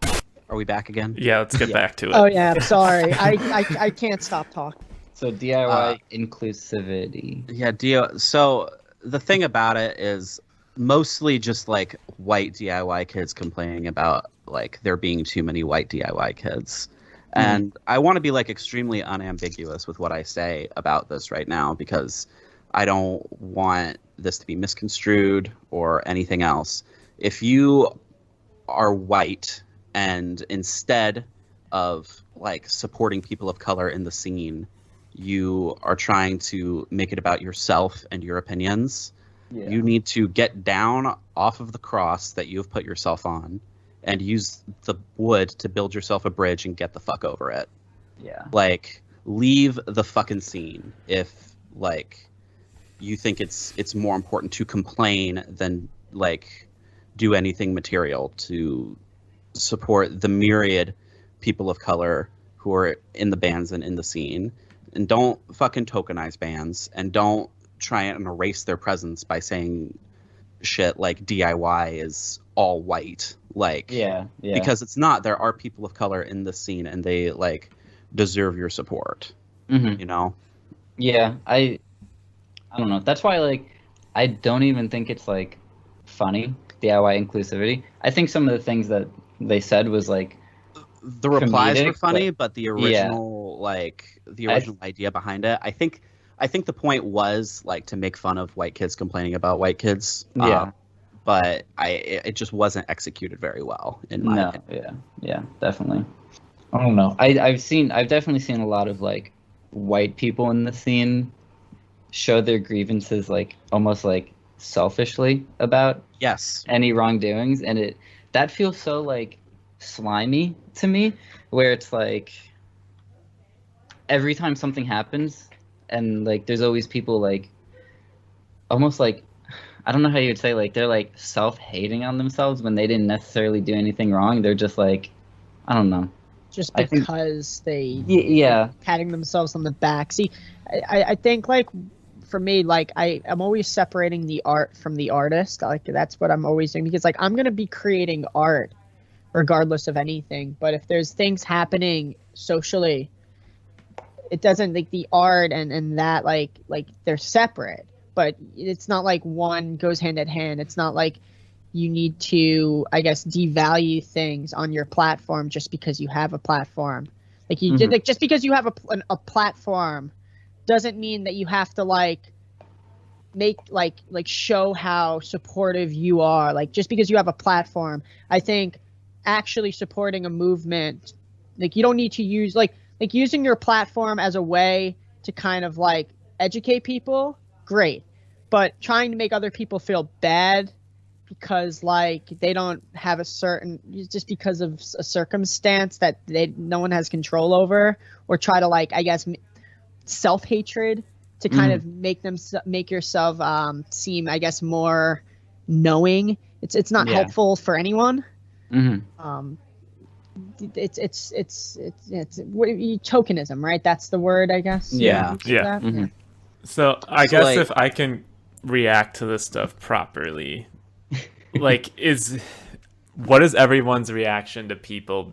Are we back again? Yeah, let's get back to it. Oh yeah, I'm sorry. I can't stop talking. So DIY inclusivity. Yeah, so the thing about it is mostly just like white DIY kids complaining about like there being too many white DIY kids. And I want to be like extremely unambiguous with what I say about this right now, because I don't want this to be misconstrued or anything else. If you are white and instead of like supporting people of color in the scene, you are trying to make it about yourself and your opinions, you need to get down off of the cross that you've put yourself on and use the wood to build yourself a bridge and get the fuck over it. Yeah. Like, leave the fucking scene if, like, you think it's more important to complain than, like, do anything material to support the myriad people of color who are in the bands and in the scene, and don't fucking tokenize bands, and don't try and erase their presence by saying shit like DIY is all white. Like, Yeah. because it's not. There are people of color in the scene, and they like deserve your support. Mm-hmm. You know? Yeah, I don't know. That's why, like, I don't even think it's, like, funny, DIY inclusivity. I think some of the things that they said was, like, The replies were comedic, funny, but the original idea behind it, I think the point was like to make fun of white kids complaining about white kids. Yeah. But it just wasn't executed very well in my opinion. Yeah, definitely. I don't know. I've definitely seen a lot of, like, white people in the scene show their grievances, like, almost, like, selfishly about Yes. any wrongdoings, and that feels so, like, slimy to me, where it's like every time something happens and, like, there's always people, like, almost like, I don't know how you would say, like, they're, like, self-hating on themselves when they didn't necessarily do anything wrong. They're just like, I don't know, Just I think- because they yeah patting themselves on the back. See, I think, like, for me, like, I'm always separating the art from the artist. Like, that's what I'm always doing, because, like, I'm going to be creating art regardless of anything. But if there's things happening socially, it doesn't, like, the art and that, like they're separate. But it's not like one goes hand in hand. It's not like you need to, I guess, devalue things on your platform just because you have a platform. Like, you did, like, just because you have a platform doesn't mean that you have to, like, make, like show how supportive you are. Like, just because you have a platform, I think actually supporting a movement, like, you don't need to use, like using your platform as a way to kind of, like, educate people, great. But trying to make other people feel bad because, like, they don't have a certain, just because of a circumstance that no one has control over, or try to, like, I guess, self-hatred to kind of make yourself seem, I guess, more knowing. It's not helpful for anyone. It's what tokenism, right? That's the word, I guess. Yeah. So I So, guess like- if I can react to this stuff properly, like, what is everyone's reaction to people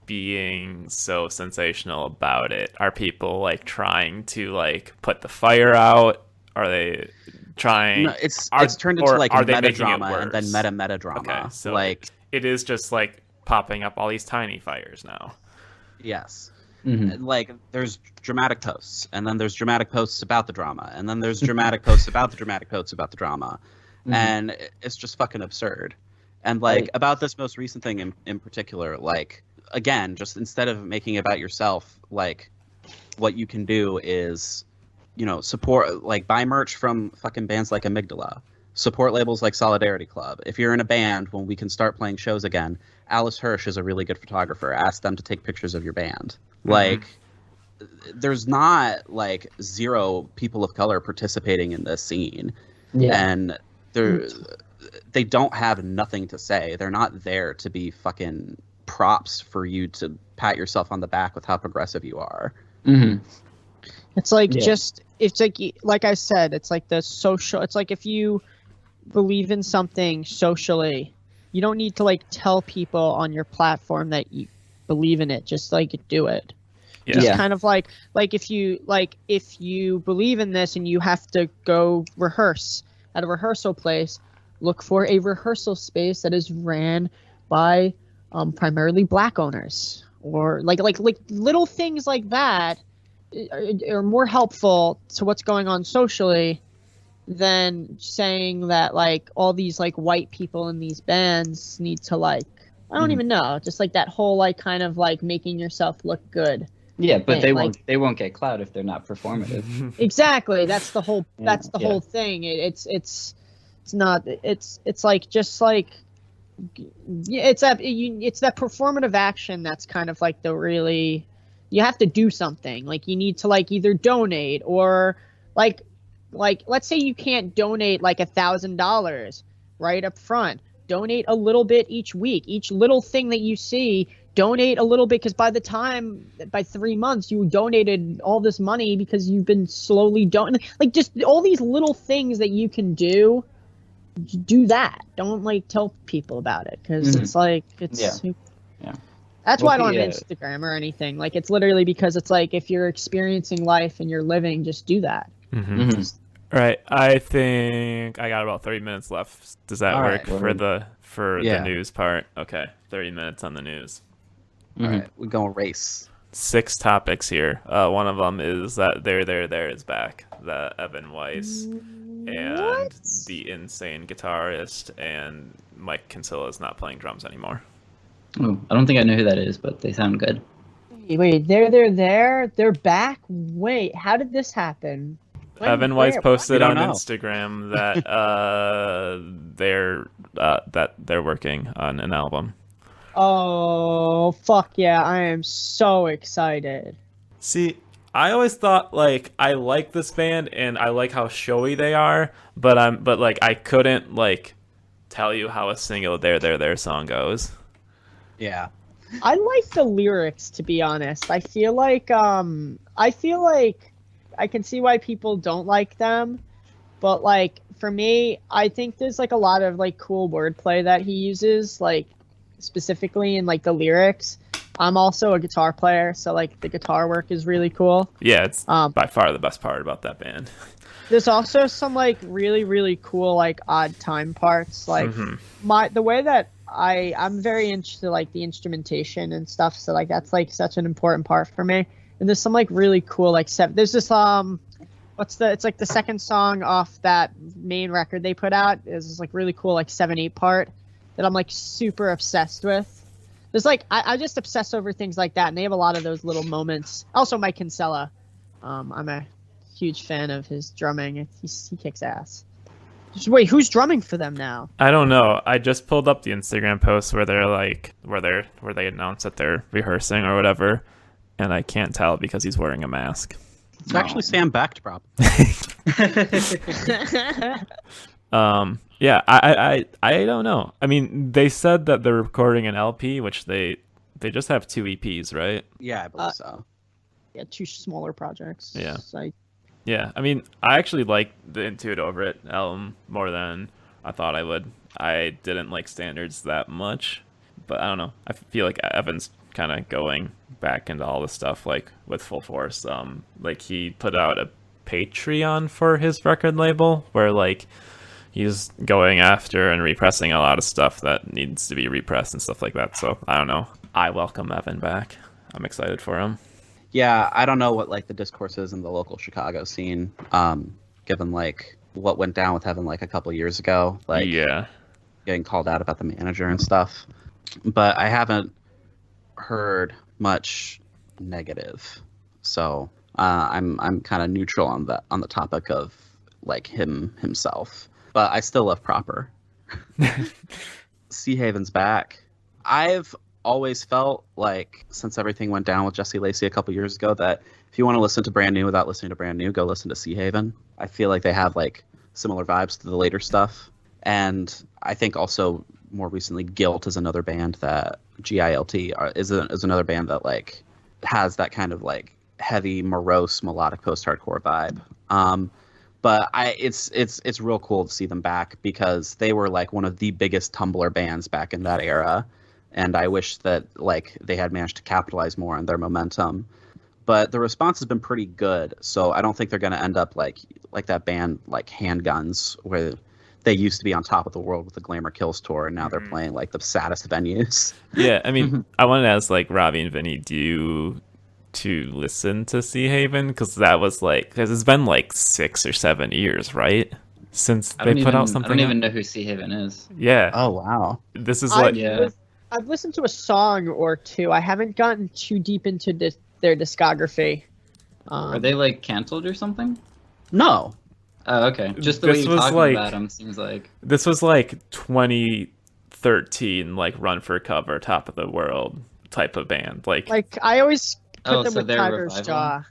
being so sensational about it? Are people, like, trying to, like, put the fire out? Are they trying? No, it's turned into, like, are they meta making it drama and then worse? meta drama. Okay, so like, it is just, like, popping up all these tiny fires now. yes. Like, there's dramatic posts, and then there's dramatic posts about the drama, and then there's dramatic posts about the dramatic posts about the drama, and it's just fucking absurd. And, like, about this most recent thing in particular, like, again, just instead of making it about yourself, like, what you can do is, you know, support, like, buy merch from fucking bands like Amygdala, support labels like Solidarity Club. If you're in a band, when we can start playing shows again, Alice Hirsch is a really good photographer. Ask them to take pictures of your band. Like, there's not, like, zero people of color participating in this scene. And they don't have nothing to say. They're not there to be fucking props for you to pat yourself on the back with how progressive you are. It's like, it's like I said, it's like the social, it's like if you believe in something socially, you don't need to, like, tell people on your platform that you believe in it. Just, like, do it. Just kind of like if you believe in this and you have to go rehearse at a rehearsal place, look for a rehearsal space that is ran by primarily black owners, or like little things like that are more helpful to what's going on socially than saying that, like, all these, like, white people in these bands need to, like, I don't even know, just, like, that whole, like, kind of, like, making yourself look good. Yeah, but thing, they won't get clout if they're not performative. Exactly. That's the whole. Yeah, That's the whole thing. It's not. It's like, just like. It's that performative action that's kind of like the really. You have to do something. Like, you need to, like, either donate or like let's say you can't donate, like, $1,000 right up front. Donate a little bit each week. Each little thing that you see donate a little bit, because by 3 months you donated all this money because you've been slowly donating. Like, just all these little things that you can do that. Don't like tell people about it, because it's like it's Yeah. That's why I don't have Instagram or anything. Like, it's literally because it's like, if you're experiencing life and you're living, just do that. All right, I think I got about 30 minutes left. Does that work for the news part? Okay, 30 minutes on the news. All right, we're going race. 6 topics here. One of them is that there is back. That Evan Weiss and the insane guitarist and Mike Kinsella is not playing drums anymore. Oh, I don't think I know who that is, but they sound good. Wait, they're back? Wait, how did this happen? Evan Weiss posted on Instagram that they're working on an album. Oh, fuck yeah, I am so excited. See, I always thought, like, I like this band and I like how showy they are, but I couldn't, like, tell you how a single there song goes. Yeah. I like the lyrics, to be honest. I feel like I can see why people don't like them, but like for me, I think there's like a lot of like cool wordplay that he uses, like specifically in like the lyrics. I'm also a guitar player, so like the guitar work is really cool. Yeah, it's by far the best part about that band. There's also some like really, really cool like odd time parts. Like the way that I'm very into like the instrumentation and stuff, so like that's like such an important part for me. And there's some like really cool like there's this it's like the second song off that main record they put out is this like really cool like 7/8 part that I'm like super obsessed with. There's like I just obsess over things like that, and they have a lot of those little moments. Also, Mike Kinsella, I'm a huge fan of his drumming. He kicks ass. Wait, who's drumming for them now? I don't know. I just pulled up the Instagram post where they're like where they announce that they're rehearsing or whatever, and I can't tell because he's wearing a mask. It's actually Sam Becht, probably. Yeah, I don't know. I mean, they said that they're recording an LP, which they just have 2 EPs, right? Yeah, I believe so. Yeah, 2 smaller projects. Yeah. So Yeah, I mean, I actually like the Into It Over It album more than I thought I would. I didn't like Standards that much, but I don't know. I feel like Evan's kind of going back into all this stuff like with full force. Like he put out a Patreon for his record label where like he's going after and repressing a lot of stuff that needs to be repressed and stuff like that. So I don't know. I welcome Evan back. I'm excited for him. Yeah, I don't know what like the discourse is in the local Chicago scene, given like what went down with Evan like a couple years ago, like getting called out about the manager and stuff. But I haven't heard much negative, so I'm kind of neutral on the topic of like himself. But I still love Proper. Seahaven's back. I've always felt like, since everything went down with Jesse Lacey a couple years ago, that if you want to listen to Brand New without listening to Brand New, go listen to Seahaven. I feel like they have like similar vibes to the later stuff. And I think also more recently, Guilt is another band that GILT is another band that like has that kind of like heavy, morose, melodic post-hardcore vibe. But it's real cool to see them back because they were like one of the biggest Tumblr bands back in that era. And I wish that like they had managed to capitalize more on their momentum. But the response has been pretty good, so I don't think they're going to end up like that band like Handguns, where they used to be on top of the world with the Glamour Kills tour, and now they're playing like the saddest venues. Yeah, I mean, I wanted to ask like Robby and Vinny, do you to listen to Seahaven? Because it's been like 6 or 7 years, right? Since they put out something. I don't even know who Seahaven is. Yeah. Oh wow. This is like I've listened to a song or two. I haven't gotten too deep into their discography. Are they like canceled or something? No. Oh, okay. Just the way you're talking about them seems like. This was like 2013, like Run for Cover, Top of the World type of band. Like I always put them so with they're Tiger's revival? Jaw.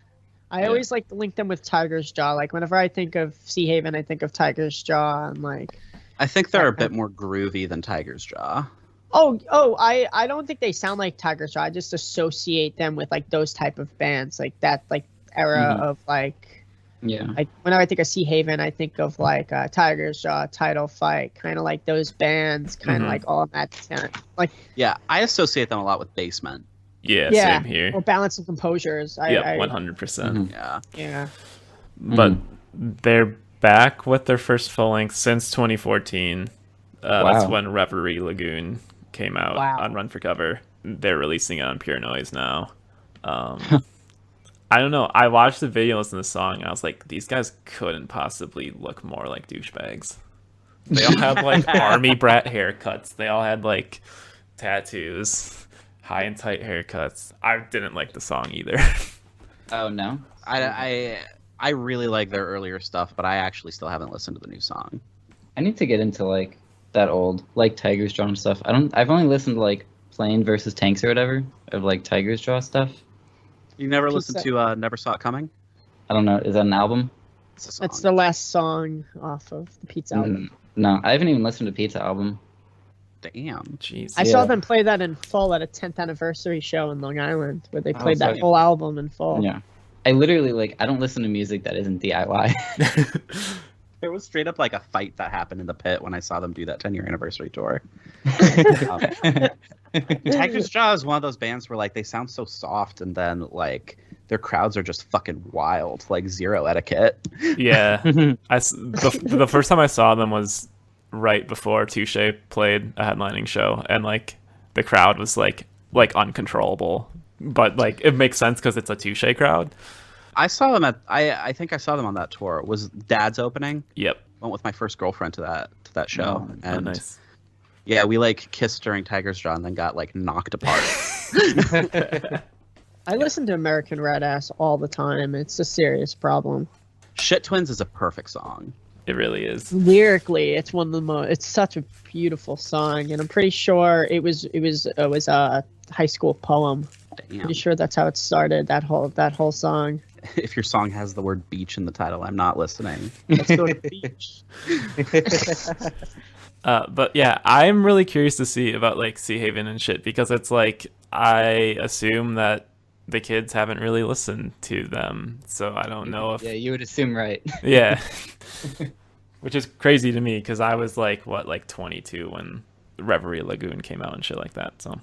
I always like to link them with Tiger's Jaw. Like whenever I think of Seahaven, I think of Tiger's Jaw, and like. I think they're a bit more groovy than Tiger's Jaw. I don't think they sound like Tiger Straw. I just associate them with like those type of bands, like that like era Mhm. of like Yeah. whenever I think of Seahaven, I think of like Tiger Straw, Title Fight, kind of like those bands, kind of Mhm. like all of that kind of, like Yeah, I associate them a lot with Basement. Yeah, Yeah. same here. or Balance and Composures. Yep, 100%. Mhm. Yeah. Yeah. But they're back with their first full length since 2014. That's Wow. when Reverie Lagoon came out Wow. on Run for Cover. They're releasing it on Pure Noise now. I don't know. I watched the videos in the song and I was like, these guys couldn't possibly look more like douchebags. They all had like army brat haircuts. They all had like tattoos, high and tight haircuts. I didn't like the song either. Oh no. I really like their earlier stuff, but I actually still haven't listened to the new song. I need to get into like that old like Tiger's Jaw and stuff. I've only listened to like Plane versus Tanks or whatever of like Tiger's Jaw stuff. You never Pizza- listened to Never Saw It Coming? I don't know. Is that an album? It's a song. It's the last song off of the Pizza album. No, I haven't even listened to Pizza album. Damn. Jeez. I saw Yeah. them play that in full at a 10th anniversary show in Long Island, where they Oh, played that sick. whole album in full. Yeah. I literally like I don't listen to music that isn't DIY. There was straight up like a fight that happened in the pit when I saw them do that 10-year anniversary tour. Tiger's Jaw is one of those bands where like they sound so soft and then like their crowds are just fucking wild, like zero etiquette. Yeah. The first time I saw them was right before Touche played a headlining show, and like the crowd was like uncontrollable. But like it makes sense because it's a Touche crowd. I saw them at I think I saw them on that tour. Was Dad's opening? Yep. Went with my first girlfriend to that show. Oh, and nice. yeah, we like kissed during Tiger's Jaw and then got like knocked apart. I listen to American Red Ass all the time. It's a serious problem. Shit Twins is a perfect song. It really is. Lyrically, it's one of the most. It's such a beautiful song, and I'm pretty sure it was a high school poem. Damn. Pretty sure that's how it started. That whole song. If your song has the word beach in the title, I'm not listening. Let's go to the beach. But yeah, I'm really curious to see about like Seahaven and shit, because it's like I assume that the kids haven't really listened to them, so I don't know if Yeah, you would assume right. yeah, which is crazy to me because I was like 22 when Reverie Lagoon came out and shit like that. So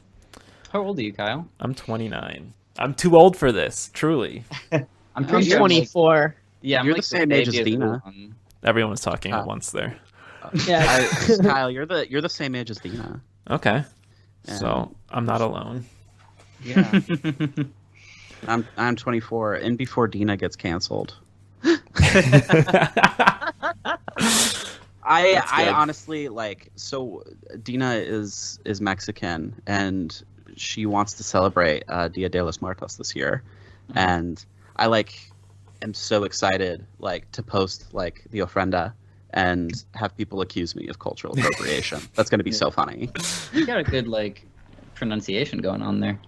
How old are you, Kyle? I'm 29. I'm too old for this, truly. I'm I'm pretty sure I'm, like- 24. Yeah, I'm You're like the same age as baby of Dina. Oolong. Everyone was talking at once there. Yeah. Kyle, you're the same age as Dina. Okay, Yeah. so I'm not alone. Yeah. I'm 24, and before Dina gets canceled. I good. honestly like, so Dina is Mexican and she wants to celebrate Dia de los Muertos this year, and I like am so excited like to post like the ofrenda and have people accuse me of cultural appropriation. That's gonna be so funny. You got a good like pronunciation going on there.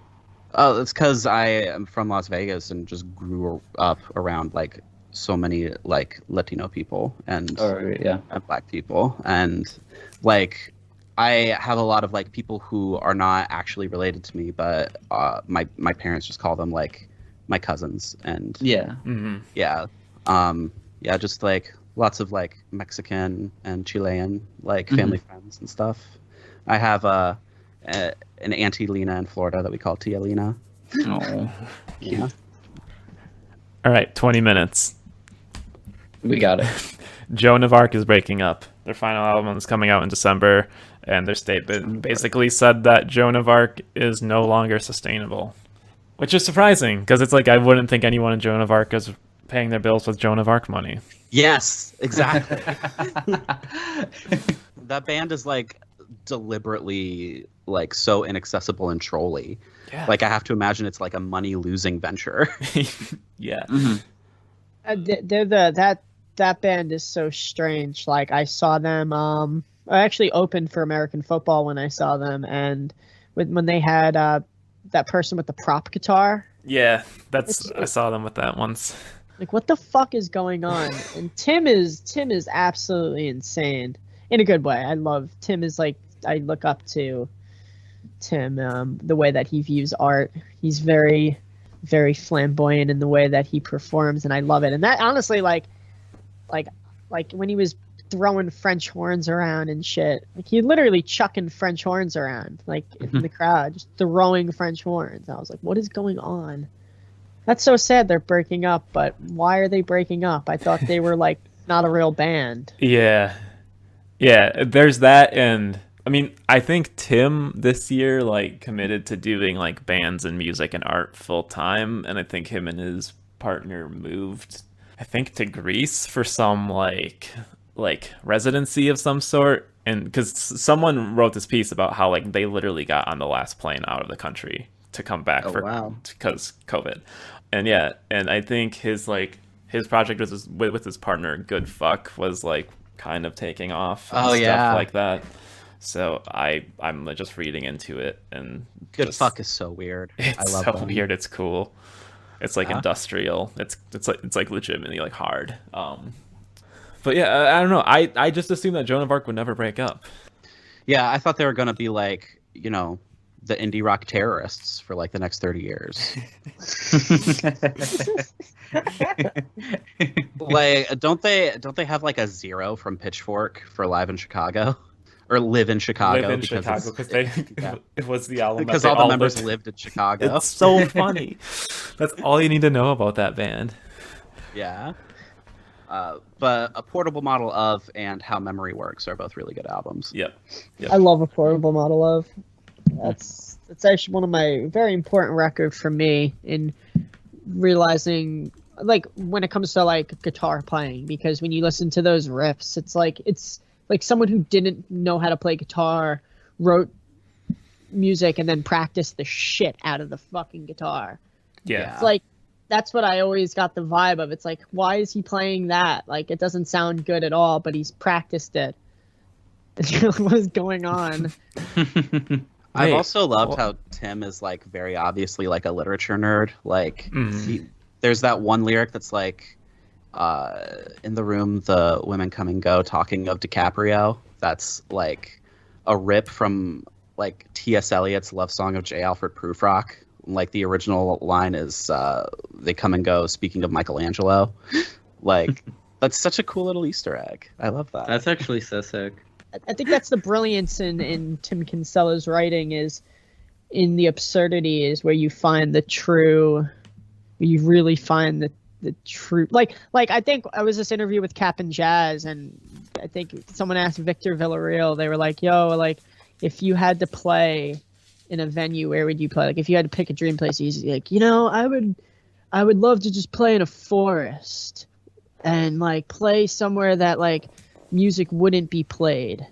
Oh, it's because I am from Las Vegas and just grew up around like so many like Latino people and Yeah. Black people, and like I have a lot of like people who are not actually related to me, but my parents just call them like my cousins, and Yeah. Mm-hmm. yeah, just like lots of like Mexican and Chilean like family friends and stuff. I have an Auntie Lena in Florida that we call Tia Lena. Oh, Yeah. All right, 20 minutes. we got it. Joan of Arc is breaking up. Their final album is coming out in December, and their statement basically said that Joan of Arc is no longer sustainable, which is surprising because it's like I wouldn't think anyone in Joan of Arc is paying their bills with Joan of Arc money. Yes, exactly. That band is like deliberately like so inaccessible and trolly. Yeah. Like I have to imagine it's like a money losing venture. Yeah. That band is so strange. Like I saw them. I actually opened for American football when I saw them, and when they had that person with the prop guitar. Yeah, I saw them with that once. Like, what the fuck is going on? And Tim is absolutely insane in a good way. I love Tim. Is like I look up to Tim. The way that he views art, he's very, very flamboyant in the way that he performs, and I love it. And that honestly, like when he was throwing French horns around and shit, like he literally chucking French horns around, like in the crowd, just throwing French horns. I was like, what is going on? That's so sad they're breaking up, but why are they breaking up? I thought they were like not a real band. Yeah, there's that. And I mean, I think Tim this year like committed to doing like bands and music and art full time, and I think him and his partner moved, I think, to Greece for some like residency of some sort. And because someone wrote this piece about how like they literally got on the last plane out of the country to come back because COVID. And yeah, and I think his project with his partner Good Fuck was like kind of taking off and stuff like that. So I'm just reading into it, and Good Fuck is so weird. It's I love so them. weird. It's cool. It's like industrial. It's like legitimately like hard. But yeah, I don't know. I just assumed that Joan of Arc would never break up. Yeah, I thought they were gonna be like, you know, the indie rock terrorists for like the next 30 years. Like, don't they have like a 0 from Pitchfork for Live in Chicago? Or Live in Chicago? Because it was the album because that all the members lived in Chicago. It's so funny. That's all you need to know about that band. Yeah. But A Portable Model of and How Memory Works are both really good albums. Yep. I love A Portable Model of. That's actually one of my very important records for me in realizing, like, when it comes to like guitar playing, because when you listen to those riffs, it's like someone who didn't know how to play guitar wrote music and then practiced the shit out of the fucking guitar. Yeah. It's like, that's what I always got the vibe of. It's like, why is he playing that? Like, it doesn't sound good at all, but he's practiced it. What is going on? I've also loved how Tim is like very obviously like a literature nerd. Like, there's that one lyric that's like, in the room the women come and go, talking of DiCaprio. That's like a rip from like T.S. Eliot's love song of J. Alfred Prufrock. Like, the original line is they come and go, speaking of Michelangelo. Like, that's such a cool little Easter egg. I love that. That's actually so sick. I think that's the brilliance in Tim Kinsella's writing, is in the absurdity is where you find the true, you really find the true, like I think I was this interview with Cap and Jazz, and I think someone asked Victor Villarreal, they were like, yo, like, if you had to play in a venue, where would you play? Like, if you had to pick a dream place, he's like, you know, I would love to just play in a forest and like play somewhere that like music wouldn't be played.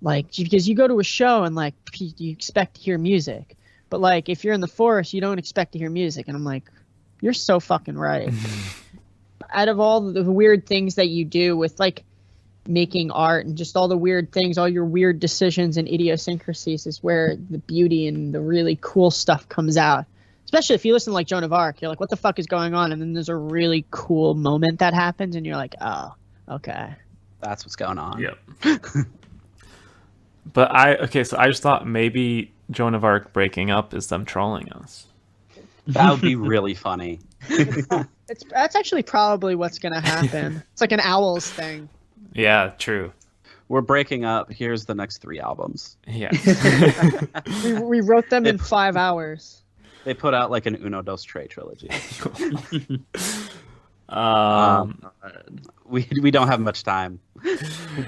Like, because you go to a show and like you expect to hear music, but like if you're in the forest, you don't expect to hear music. And I'm like, you're so fucking right. Out of all the weird things that you do with like making art and just all the weird things, all your weird decisions and idiosyncrasies, is where the beauty and the really cool stuff comes out. Especially if you listen to like Joan of Arc, you're like, what the fuck is going on? And then there's a really cool moment that happens and you're like, oh, okay. That's what's going on. Yep. But so I just thought maybe Joan of Arc breaking up is them trolling us. That would be really funny. That's actually probably what's gonna happen. It's like an Owls thing. Yeah, true. We're breaking up. Here's the next 3 albums. Yeah. we wrote them in 5 hours. They put out like an Uno Dos Tres trilogy. We don't have much time.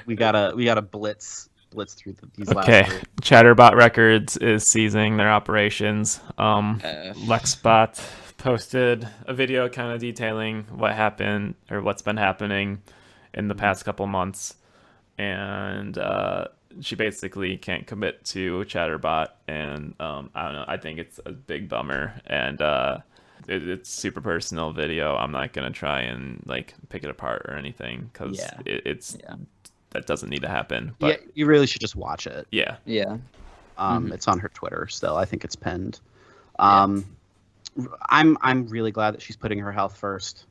We gotta blitz through these last 3. Chatterbot Records is ceasing their operations. Lexbot posted a video kind of detailing what happened or what's been happening in the past couple months, and she basically can't commit to Chatterbot, and I don't know, I think it's a big bummer, and it's super personal video. I'm not gonna try and like pick it apart or anything, because that doesn't need to happen. But yeah, you really should just watch it. Yeah. It's on her Twitter still. I think it's pinned. I'm really glad that she's putting her health first.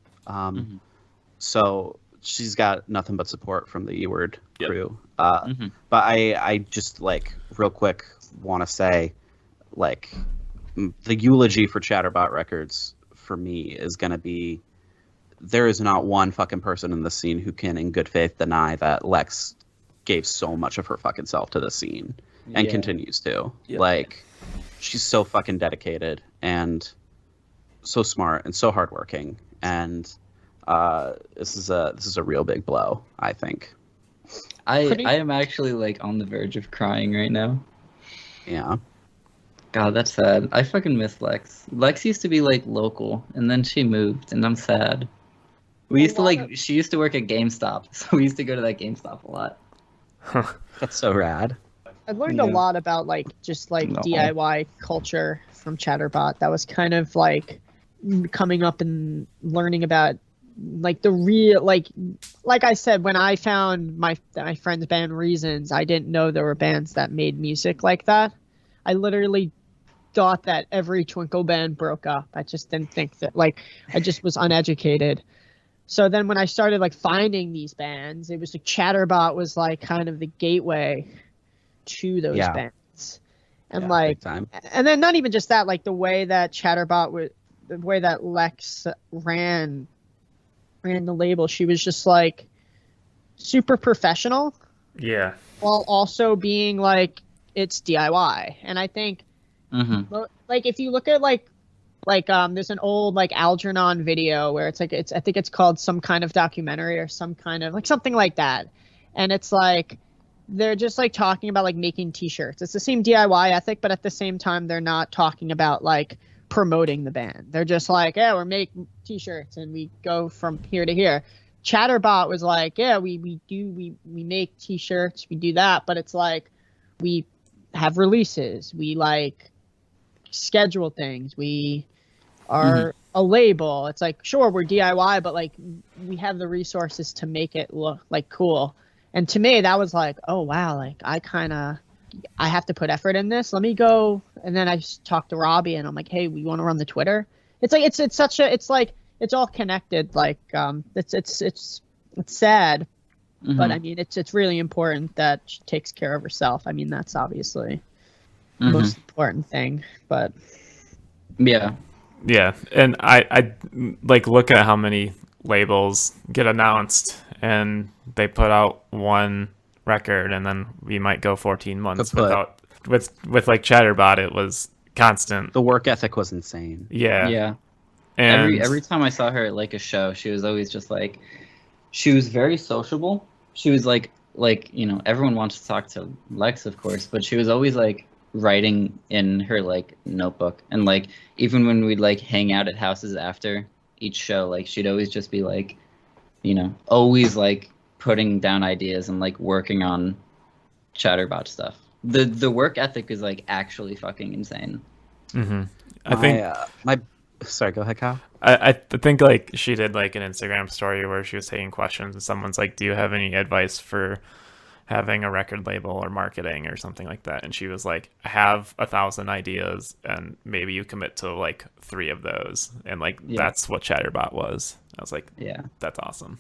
So she's got nothing but support from the E-Word crew. But I just like real quick want to say, like, the eulogy for Chatterbot Records for me is going to be, there is not one fucking person in the scene who can in good faith deny that Lex gave so much of her fucking self to the scene and continues to. Yeah. Like, she's so fucking dedicated and so smart and so hardworking, and this is a real big blow, I think. I am actually like on the verge of crying right now. Yeah. God, that's sad. I fucking miss Lex. Lex used to be like local, and then she moved, and I'm sad. She used to work at GameStop, so we used to go to that GameStop a lot. That's so rad. I learned a lot about like just like DIY culture from Chatterbot. That was kind of like coming up and learning about like the real like I said, when I found my friend's band Reasons, I didn't know there were bands that made music like that. I literally thought that every Twinkle band broke up. I just didn't think that, like, I just was uneducated. So then when I started like finding these bands, it was like Chatterbot was like kind of the gateway to those bands. And like, and then not even just that, like the way that Chatterbot would, the way that Lex ran the label, she was just like super professional. Yeah. While also being like, it's DIY. And I think like if you look at like there's an old like Algernon video where it's like I think it's called Some Kind of Documentary or some kind of like something like that, and it's like they're just like talking about like making t-shirts. It's the same DIY ethic, but at the same time they're not talking about like promoting the band. They're just like, yeah, we're making t-shirts and we go from here to here. Chatterbot was like, yeah, we make t-shirts, we do that, but it's like we have releases, we like schedule things, we are a label. It's like, sure, we're DIY, but like we have the resources to make it look like cool. And to me that was like, oh wow, like I have to put effort in this, let me go. And then I just talked to Robby and I'm like, hey, we want to run the Twitter. It's like it's like it's all connected. Like it's sad, but I mean it's really important that she takes care of herself. I mean that's obviously the most important thing. But yeah, and I like look at how many labels get announced and they put out one record and then we might go 14 months without with like Chatterbot. It was constant. The work ethic was insane. Yeah. And every time I saw her at like a show, she was always just like, she was very sociable. She was like you know, everyone wants to talk to Lex, of course, but she was always like writing in her like notebook, and like even when we'd like hang out at houses after each show, like she'd always just be like, you know, always like putting down ideas and like working on Chatterbot stuff. The work ethic is like actually fucking insane. I think sorry, go ahead, Kyle. I think like she did like an Instagram story where she was taking questions and someone's like, do you have any advice for having a record label or marketing or something like that? And she was like, I have 1,000 ideas and maybe you commit to like 3 of those. And like that's what Chatterbot was. I was like, yeah, that's awesome.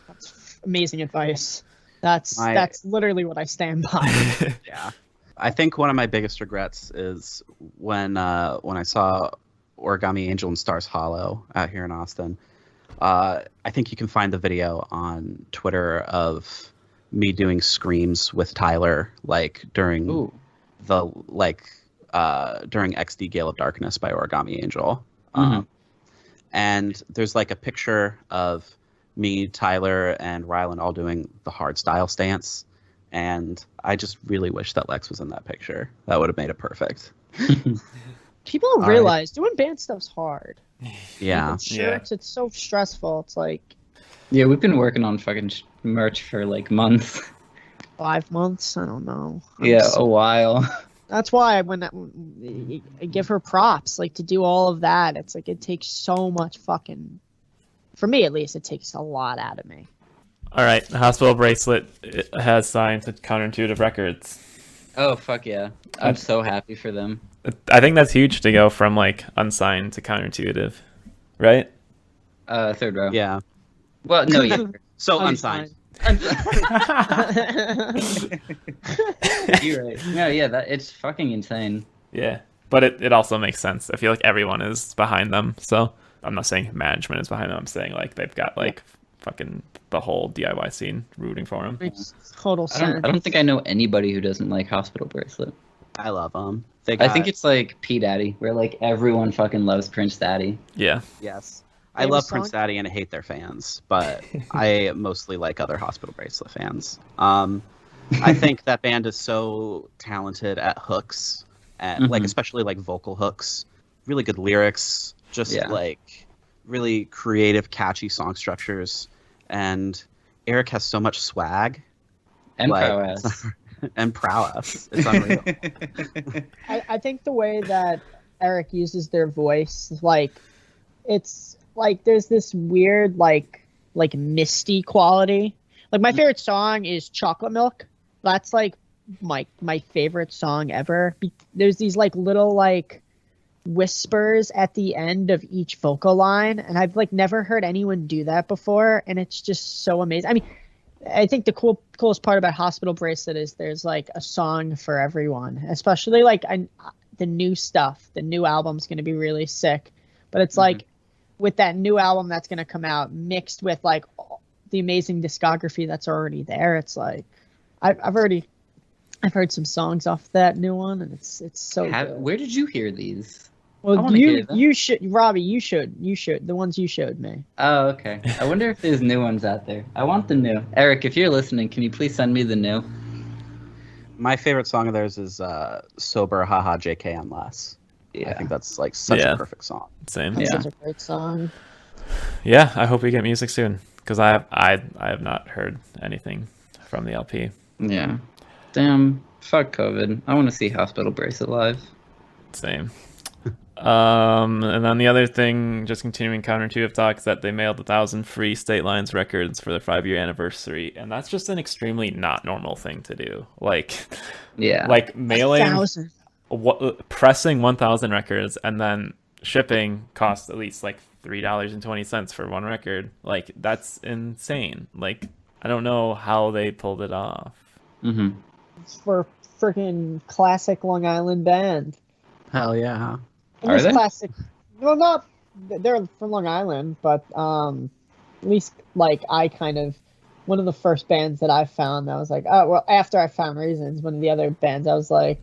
That's amazing advice. That's literally what I stand by. Yeah. I think one of my biggest regrets is when I saw Origami Angel and Stars Hollow out here in Austin. I think you can find the video on Twitter of me doing screams with Tyler, like during during XD Gale of Darkness by Origami Angel. And there's like a picture of me, Tyler, and Rylan all doing the hard style stance. And I just really wish that Lex was in that picture. That would have made it perfect. People don't realize doing band stuff's hard. Yeah. It's so stressful. It's like, yeah, we've been working on fucking merch for like months. 5 months? I don't know. A while. That's why when I give her props, like to do all of that, it's like it takes so much fucking, for me at least, it takes a lot out of me. All right, the Hospital Bracelet has signed to Counterintuitive Records. Oh, fuck yeah. I'm so happy for them. I think that's huge to go from like unsigned to Counterintuitive, right? Third row. Yeah. Well, no, yeah. So unsigned. You're right. No, yeah, it's fucking insane. Yeah, but it also makes sense. I feel like everyone is behind them. So I'm not saying management is behind them. I'm saying like they've got like fucking the whole DIY scene rooting for them. Makes total sense. I don't think I know anybody who doesn't like Hospital Bracelet. I love them. I think it's like P Daddy, where like everyone fucking loves Prince Daddy. Yeah. Yes. I Famous love song? Prince Daddy and I hate their fans, but I mostly like other Hospital Bracelet fans. I think that band is so talented at hooks, and like especially like vocal hooks, really good lyrics, just like really creative, catchy song structures, and Eric has so much swag And like, prowess. and prowess. It's unreal. I think the way that Eric uses their voice, like, it's like there's this weird like misty quality. Like my favorite song is Chocolate Milk. That's like my favorite song ever. There's these like little like whispers at the end of each vocal line, and I've like never heard anyone do that before, and it's just so amazing. I mean, I think the coolest part about Hospital Bracelet is there's like a song for everyone, especially like the new stuff. The new album's going to be really sick, but it's like with that new album that's going to come out mixed with like the amazing discography that's already there. It's like I've heard some songs off that new one, and it's so good. Where did you hear these? I Well, wanna hear them. you should, Robby, you should the ones you showed me. Oh, okay. I wonder if there's new ones out there. I want the new. Eric, if you're listening, can you please send me the new? My favorite song of theirs is Sober Haha JK Unless. Yeah. I think that's like such a perfect song. Same. That's Yeah. such a great song. Yeah, I hope we get music soon because I have not heard anything from the LP. Yeah. Damn. Fuck COVID. I want to see Hospital Bracelet live. Same. And then the other thing, just continuing counterintuitive talk, is that they mailed 1,000 free State Lines records for their 5-year anniversary, and that's just an extremely not normal thing to do. Like, Yeah. like mailing, 1,000. pressing 1,000 records, and then shipping costs at least like $3.20 for one record. Like, that's insane. Like, I don't know how they pulled it off. Mm-hmm. For freaking classic Long Island band. Hell yeah. And Are this they? classic, well, not they're from Long Island, but at least like I kind of one of the first bands that I found. I was like, oh well. After I found Reasons, one of the other bands, I was like,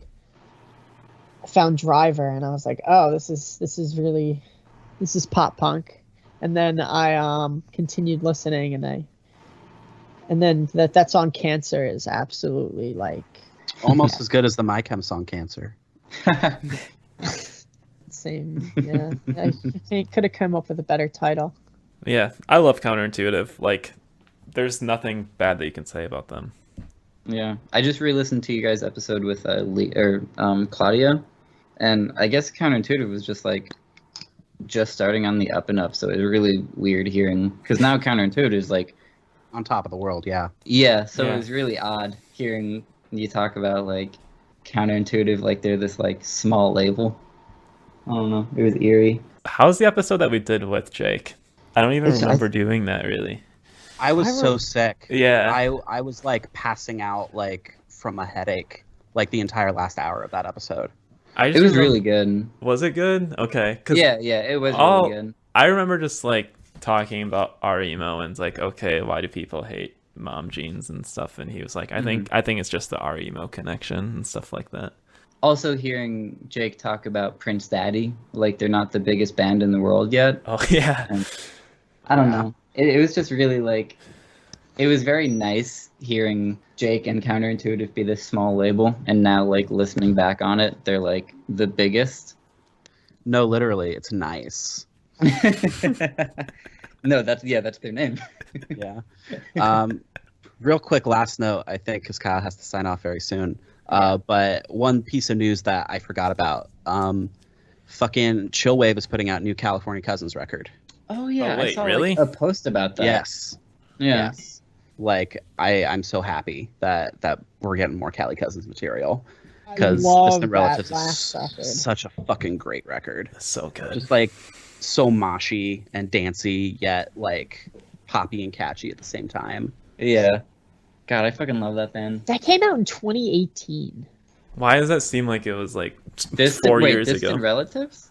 I found Driver, and I was like, oh, this is pop punk. And then I continued listening, and then that song Cancer is absolutely like Almost as good as the My Chem song Cancer. same. Yeah, I think could have come up with a better title. Yeah, I love counterintuitive. Like, there's nothing bad that you can say about them. Yeah. I just re-listened to you guys' episode with Claudia, and I guess counterintuitive was just like just starting on the up and up, so it was really weird hearing because now counterintuitive is like On top of the world, yeah. yeah, so Yeah. it was really odd hearing you talk about like counterintuitive like they're this like small label. I don't know, it was eerie. How's the episode that we did with Jake? I don't even It's- remember doing that really. I was so sick. Yeah. I was like passing out like from a headache like the entire last hour of that episode. I It just was remember- really good. Was it good? Okay. 'Cause Yeah, it was Oh. really good. I remember just like talking about our emo and it's like, okay, why do people hate mom jeans and stuff? And he was like, I think it's just the our emo connection and stuff like that. Also hearing Jake talk about Prince Daddy, like they're not the biggest band in the world yet. Oh yeah. I don't know. It was just really like, it was very nice hearing Jake and Counterintuitive be this small label, and now like listening back on it, they're like the biggest. No, literally, it's nice. No, that's their name. Yeah. Real quick, last note, I think, because Kyle has to sign off very soon. But one piece of news that I forgot about. Fucking Chillwavve is putting out new California Cousins record. Oh yeah, Oh, wait, I saw really? like, a post about that. Yes. Yeah. Yes. Like I'm so happy that we're getting more Cali Cousins material because love Distant Relatives that last record. is such a fucking great record. So good. Just like so moshy and dancey, yet like poppy and catchy at the same time. Yeah. God, I fucking love that band. That came out in 2018. Why does that seem like it was like Distant, 4 wait, years Distant ago? Relatives?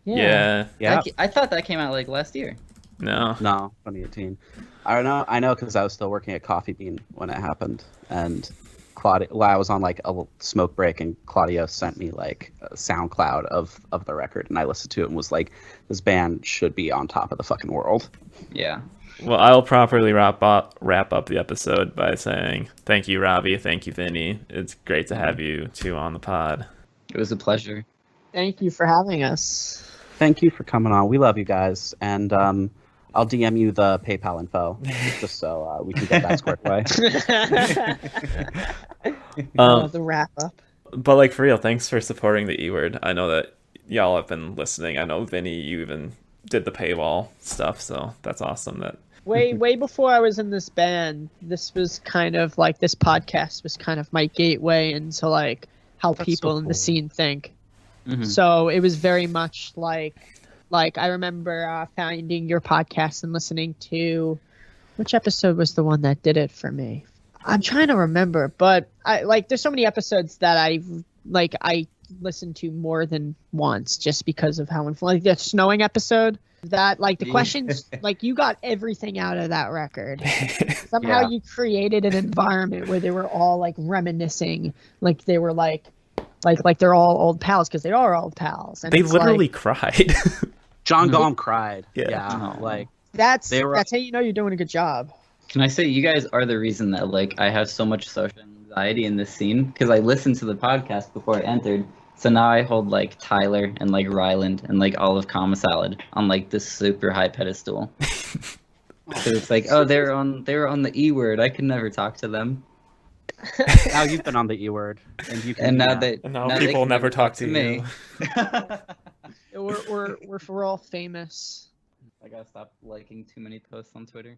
Yeah. Yeah. I thought that came out like last year. No. No, 2018. I don't know. I know because I was still working at Coffee Bean when it happened, and Claudio. Well, I was on like a smoke break, and Claudio sent me like a SoundCloud of the record, and I listened to it and was like, "This band should be on top of the fucking world." Yeah. Well, I'll properly wrap up the episode by saying thank you, Robby. Thank you, Vinny. It's great to have you two on the pod. It was a pleasure. Thank you for having us. Thank you for coming on. We love you guys, and I'll DM you the PayPal info just so we can get that squared away. The wrap up. But like for real, thanks for supporting the E-word. I know that y'all have been listening. I know Vinny, you even did the paywall stuff, so that's awesome. That Way before I was in this band, this was kind of like this podcast was kind of my gateway into like how That's people so in cool. the scene think. Mhm. So it was very much like I remember finding your podcast and listening to which episode was the one that did it for me. I'm trying to remember, but I like there's so many episodes that I listened to more than once just because of how like the snowing episode. That like the Yeah. questions like you got everything out of that record. Somehow Yeah. you created an environment where they were all like reminiscing, like they were like they're all old pals because they are old pals. And they it's literally like, cried. John Gom cried. Yeah. Aw. Like that's they were- how you know you're doing a good job. Can I say you guys are the reason that like I have so much social anxiety in this scene because I listened to the podcast before I entered. So now I hold like Tyler and like Ryland and like all of Comma Salad on like this super high pedestal. So it's like, oh, they were on the E word. I could never talk to them. now you've been on the E word, and you can. And now do they And now now they people can never talk to you. We're all famous. I gotta stop liking too many posts on Twitter.